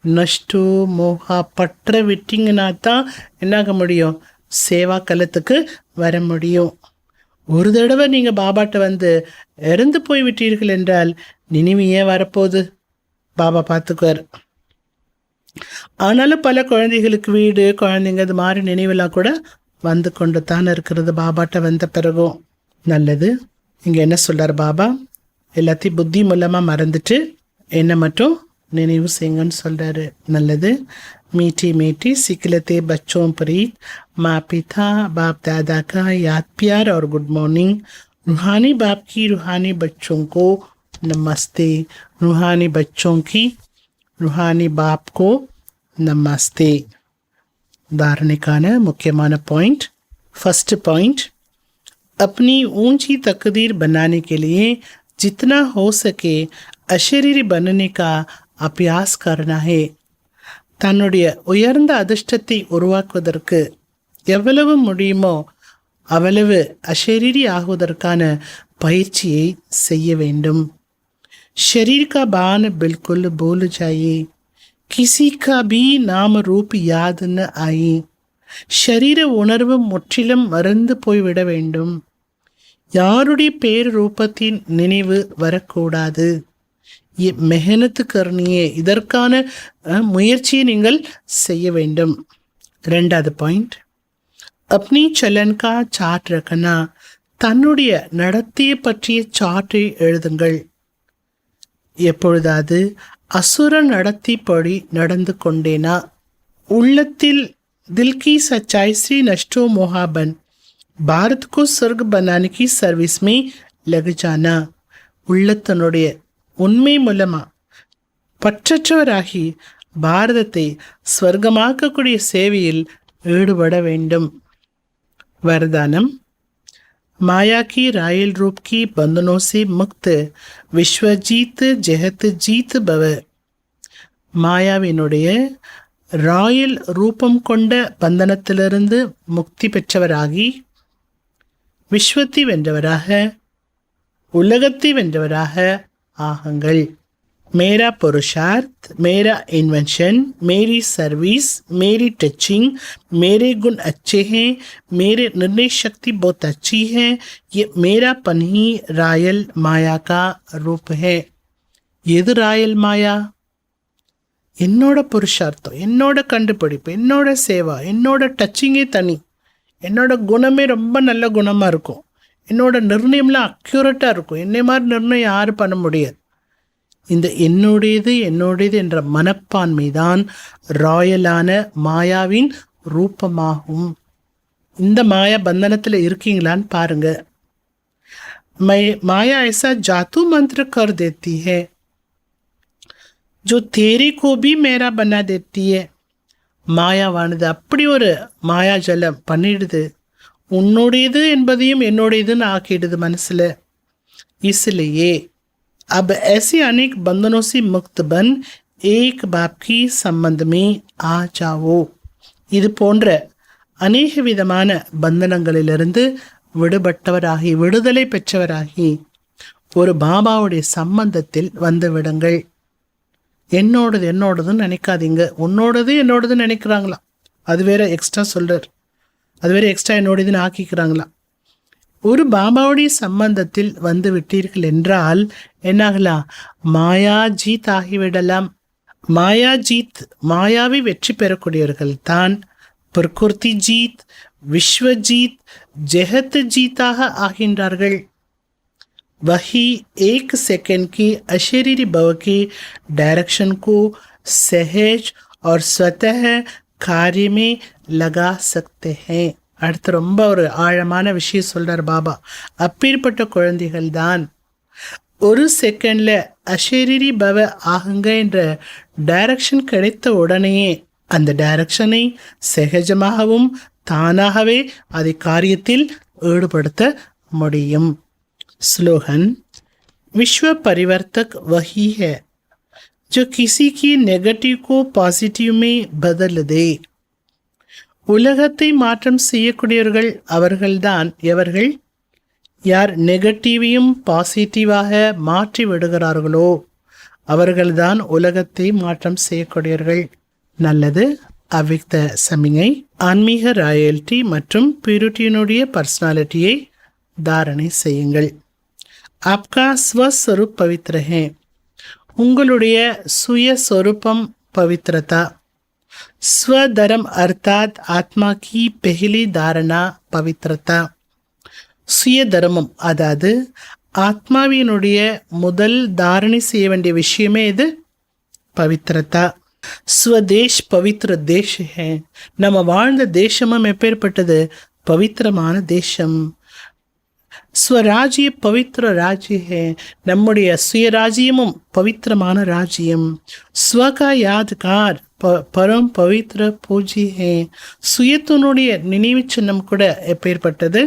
நஷ்டோ மோகா. பற்ற விட்டிங்கன்னா தான் என்னாக முடியும்? சேவா காலத்துக்கு வர முடியும். ஒரு தடவை நீங்கள் பாபாட்ட வந்து இறந்து போய் விட்டீர்கள் என்றால் நினைவு ஏன் வரப்போகுது? பாபா பார்த்துக்குவார். ஆனாலும் பல குழந்தைகளுக்கு வீடு, குழந்தைங்க, இது மாதிரி நினைவெல்லாம் கூட வந்து கொண்டு தான் இருக்கிறது பாபாட்ட வந்த பிறகும். நல்லது. இங்கே என்ன சொல்கிறார் பாபா? எல்லாத்தையும் புத்தி மூலமாக மறந்துட்டு என்ன மட்டும் நினைவு செய்யுங்கன்னு சொல்கிறாரு. நல்லது. मीठी मीठी सिखलते बच्चों प्रीत, माँ पिता बाप दादा का याद प्यार और गुड मॉर्निंग. रूहानी बाप की रूहानी बच्चों को नमस्ते. रूहानी बच्चों की रूहानी बाप को नमस्ते. धारणिकाன मुख्यமான पॉइंट. फर्स्ट पॉइंट, अपनी ऊंची तकदीर बनाने के लिए जितना हो सके अशरीरी बनने का अभ्यास करना है. தன்னுடைய உயர்ந்த அதிர்ஷ்டத்தை உருவாக்குவதற்கு எவ்வளவு முடியுமோ அவ்வளவு அஷரீரி ஆகுவதற்கான பயிற்சியை செய்ய வேண்டும். शरीर का बान बिल्कुल भूल जाइए, किसी का भी नाम रूप याद न आए. ஷரீர உணர்வு முற்றிலும் மறந்து போய்விட வேண்டும். யாருடைய பேர் ரூபத்தின் நினைவு வரக்கூடாது. மெஹனத்து கர்னியே, இதற்கான முயற்சியை நீங்கள் செய்ய வேண்டும். ரெண்டாவது பாயிண்ட், அப்னி சலன் கா சார்ட் ரக்கனா. தன்னுடைய நடத்தையை பற்றிய சார்ட்டை எழுதுங்கள். எப்பொழுதாவது அசுர நடத்திப்படி நடந்து கொண்டேனா, உள்ளத்தில் दिल की सच्चाई से नष्टो मोहाबन, भारत को स्वर्ग बनाने की सर्विस में लग जाना. உள்ளத்தனுடைய உண்மை மூலமா பற்றற்றவராகி பாரதத்தை ஸ்வர்கமாக்கக்கூடிய சேவையில் ஈடுபட வேண்டும். वरदानम, माया की रायल रूप की बंधनों से मुक्त विश्वजीत जहत जीत भव. மாயாவினுடைய ராயல் ரூபம் கொண்ட பந்தனத்திலிருந்து முக்தி பெற்றவராகி விஸ்வத்தை வென்றவராக, உலகத்தை வென்றவராக ஆகுங்கள். मेरा पुरुषार्थ, मेरा इन्वेंशन, मेरी सर्विस, मेरी टचिंग, मेरे गुण अच्छे हैं, मेरे निर्णय शक्ति बहुत अच्छी है. ये मेरापन ही रायल माया का रूप है. எது ராயல் மாயா? என்னோட புருஷார்த்தம், என்னோட கண்டுபிடிப்பு, என்னோட சேவா, என்னோட டச்சிங்கே தனி, என்னோட குணமே ரொம்ப நல்ல குணமாக இருக்கும், என்னோட நிர்ணயம்லாம் அக்யூரேட்டாக இருக்கும். என்னை மாதிரி நிர்ணயம் யாரும் பண்ண முடியாது. இந்த என்னுடையது என்ற மனப்பான்மை தான் ராயலான மாயாவின் ரூபமாகும். இந்த மாயா பந்தனத்தில் இருக்கீங்களான்னு பாருங்க. மாயா ऐसा जादू मंत्र कर देती है जो तेरे को भी मेरा बना देती है. மாயாவானது அப்படி ஒரு மாயா ஜலம் பண்ணிடுது, உன்னுடையது என்பதையும் என்னுடையதுன்னு ஆக்கிடுது மனசில். इसलिए अब ऐसे अनेक बंधनों से मुक्त बन एक बाप की संबंध में आ जाओ. இது போன்ற அநேக விதமான பந்தனங்களிலிருந்து விடுபட்டவராகி, விடுதலை பெற்றவராகி ஒரு பாபாவுடைய சம்பந்தத்தில் வந்து விடுங்கள். என்னோடதுன்னு நினைக்காதீங்க. உன்னோடது என்னோடதுன்னு நினைக்கிறாங்களாம். அது வேற எக்ஸ்ட்ரா சொல்றார். அது வேற எக்ஸ்ட்ரா என்னோடதுன்னு ஆக்கிக்கிறாங்களாம். ஒரு பாபாவுடைய சம்பந்தத்தில் வந்து விட்டீர்கள் என்றால் என்னாகலாம்? மாயா ஜீத் ஆகிவிடலாம். மாயா ஜீத், மாயாவை வெற்றி பெறக்கூடியவர்கள் தான் பிரகிருதி ஜீத், விஸ்வஜீத், ஜெகத் ஜீத்தாக ஆகின்றார்கள். वही एक सेकंड की अशरीरी भव के डायरेक्शन को सहज और स्वतः कार्य में लगा सकते हैं. அடுத்து ரொம்ப ஒரு ஆழமான விஷயம் சொல்றார் பாபா. அப்பேற்பட்ட குழந்தைகள் தான் ஒரு செகண்ட்ல அஷரீரி பவ ஆகுங்க என்ற டைரக்ஷன் கிடைத்த உடனேயே அந்த டைரக்ஷனை சகஜமாகவும் தானாகவே அதை காரியத்தில் ஈடுபடுத்த முடியும். स्लोगन: विश्व परिवर्तक वही है जो किसी की नेगेटिव को पॉजिटिव में बदल दे. உலகத்தை மாற்றம் செய்யக்கூடியவர்கள் அவர்கள்தான் எவர்கள்? யார் நெகட்டிவையும் பாசிட்டிவாக மாற்றி விடுகிறார்களோ அவர்கள்தான் உலகத்தை மாற்றம் செய்யக்கூடியவர்கள். நல்லது. அவ்விக்த சமிகை ஆன்மீக ராயல்டி மற்றும் பியூரிட்டியினுடைய பர்சனாலிட்டியை தாரணை செய்யுங்கள். ஆப்கா ஸ்வஸ்வரூப் பவித்ர ஹே. உங்களுடைய சுயஸ்வரூபம் பவித்ரதா. ஸ்வதரம் அர்த்தாத் ஆத்மா கி பெஹிலி தாரணா பவித்ரதா. சுய தர்மம், அதாவது ஆத்மாவினுடைய முதல் தாரணை செய்ய வேண்டிய விஷயமே இது பவித்ரதா. ஸ்வதேஷ் பவித்ர தேஷ் ஹே. நம்ம வாழ்ந்த தேசமும் எப்பேற்பட்டது? பவித்திரமான தேசம். ஸ்வராஜ்ய பவித்ர ராஜ்ய ஹே. நம்முடைய சுயராஜ்யமும் பவித்திரமான ராஜ்யம். ஸ்வகா யாத்கார் பரம் பவித்ர பூஜி ஹே. சுயத்தினுடைய நினைவு சின்னம் கூட எப்பேற்பட்டது?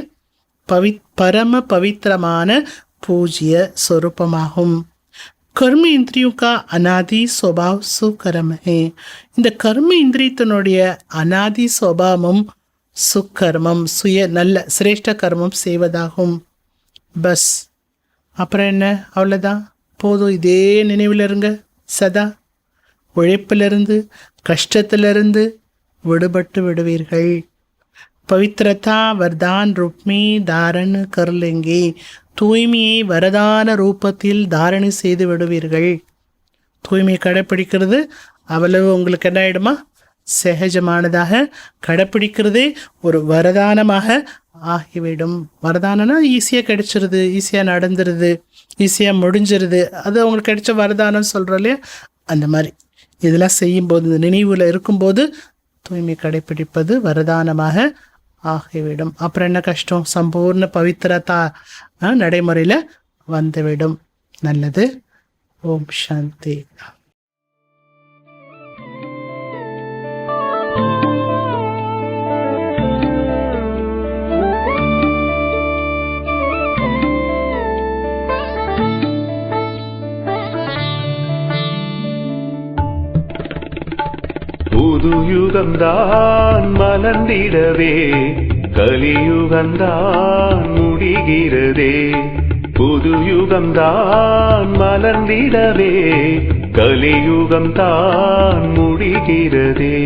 பரம பவித்திரமான பூஜ்ய சொரூபமாகும். கர்ம இந்திரியோं का அனாதி स्वभाव சுகரம் ஹே. இந்த கர்ம இந்திரியத்தினுடைய அனாதி சுபாவமும் சுக்கர்மம், சுய நல்ல சிரேஷ்ட கர்மம் செய்வதாகும். பஸ் அப்புறம் என்ன? அவ்வளோதான், போதும். இதே நினைவில் இருங்க. சதா உழைப்பிலிருந்து கஷ்டத்திலிருந்து விடுபட்டு விடுவீர்கள். பவித்ரதா வரதான் ரூப்மி தாரண் கர்லேங்கே. தூய்மையை வரதான ரூபத்தில் தாரணை செய்து விடுவீர்கள். தூய்மையை கடைப்பிடிக்கிறது அவ்வளவு உங்களுக்கு என்ன ஆயிடுமா? சகஜமானதாக கடைப்பிடிக்கிறதே ஒரு வரதானமாக ஆகிவிடும். வரதானம்னா ஈஸியாக கிடைச்சிருது, ஈஸியாக நடந்துருது, ஈஸியாக முடிஞ்சிருது. அது அவங்களுக்கு கிடைச்ச வரதானம் சொல்கிறோம் இல்லையா? அந்த மாதிரி இதெல்லாம் செய்யும்போது, இந்த நினைவில் இருக்கும்போது தூய்மை கடைப்பிடிப்பது வரதானமாக ஆகிவிடும். அப்புறம் என்ன கஷ்டம்? சம்பூர்ண பவித்திரதா நடைமுறையில் வந்துவிடும். நல்லது. ஓம் சாந்தி. புதுயுகம்தான் மலர்ந்திடவே கலியுகம்தான் முடிகிறதே. புதுயுகம்தான் மலர்ந்திடவே கலியுகம்தான் முடிகிறதே.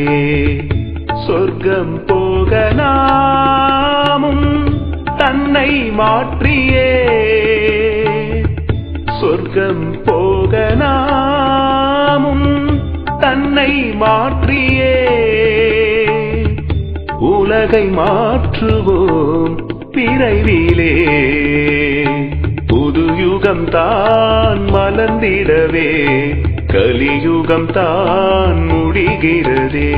சொர்க்கம் போக நாமும் தன்னை மாற்றியே, சொர்க்கம் போக நாமும் தன்னை மாற்றியே உலகை மாற்றுவோம் விரைவிலே. புதுயுகம் தான் மலர்ந்திடவே கலியுகம் தான் முடிகிறதே.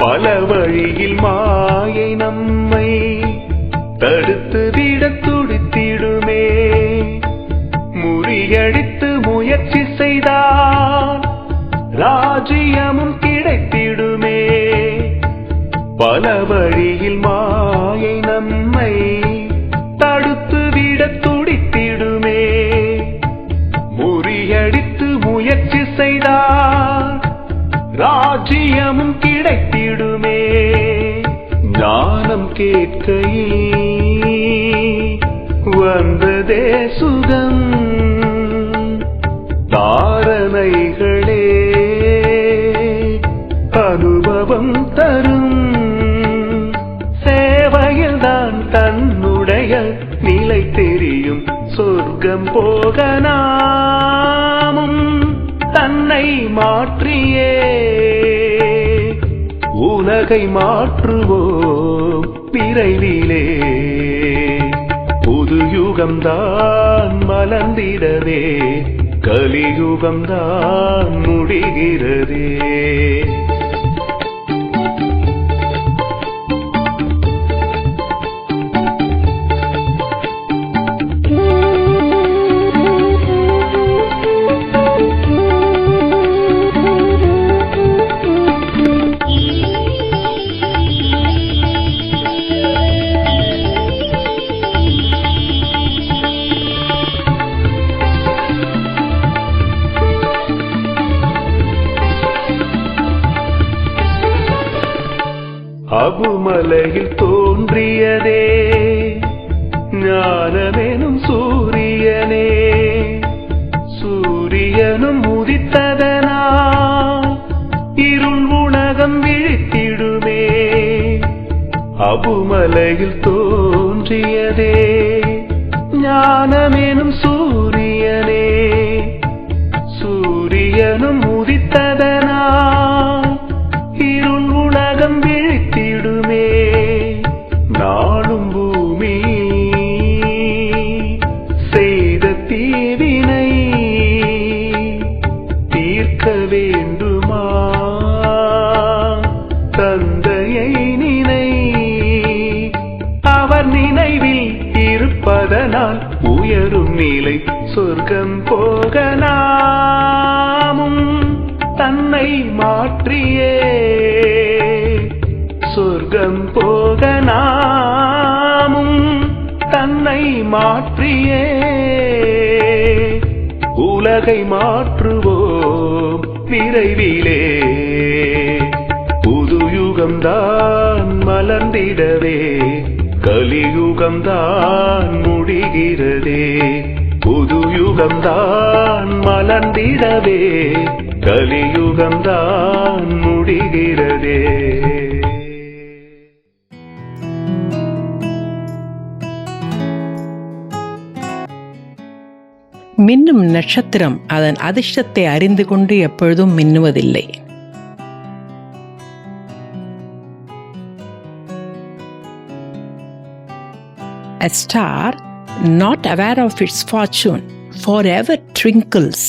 பல வழியில் மாயை நம்மை தடுத்து விட துடித்திடுமே. முறியடித்து முயற்சி செய்தால் ராஜ்யமும் கிடைத்திடுமே. பல வழியில் மாயை நம்மை தடுத்து விட துடித்திடுமே. முறியடித்து முயற்சி செய்தால் ராஜ்யமும் கிடைத்திடுமே. ஞானம் கேட்கையில் வந்ததே சுகம், தாரணைகளே அனுபவம் தரும். சேவையில் தான் தன்னுடைய நிலை தெரியும். சொர்க்கம் போக நாமும் தன்னை மாற்றியே உலகை மாற்றுவோம் விரைவிலே. புது யுகம்தான் மலர்ந்திடவே கலியுகம்தான் முடிகிறதே. அபுமலையில் தோன்றியதே ஞானமெனும் சூரியனே. சூரியனும் உதித்ததனால் இருள் உலகம் விழித்திடுமே. அபுமலையில் தோன்றியதே ஞானமெனும் சூரியனே. சூரியனும் உதித்ததனால் இருள் உலகம் விழித்திடுமே. நாளும் பூமி செய்த தீவினை தீர்க்க வேண்டுமா? தந்தையை நினை, அவர் நினைவில் இருப்பதனால் உயரும் நிலை சொர்க்கம் போகலாமும் தன்னை மாற்றியே. சொர்க்கம் போகலாமும் தன்னை மாற்றியே. உலகை மாற்றுவோம் விரைவிலே. புது யுகம்தான் மலர்ந்திடவே கலியுகம்தான் முடிகிறதே. புது யுகம்தான் மலர்ந்திடவே கலியுகம்தான் முடிகிறதே. மின்னும் நட்சத்திரம் அதன் அதிர்ஷ்டத்தை அறிந்து கொண்டு எப்பொழுதும் மின்னுவதில்லை. A star, not aware of its fortune, forever twinkles.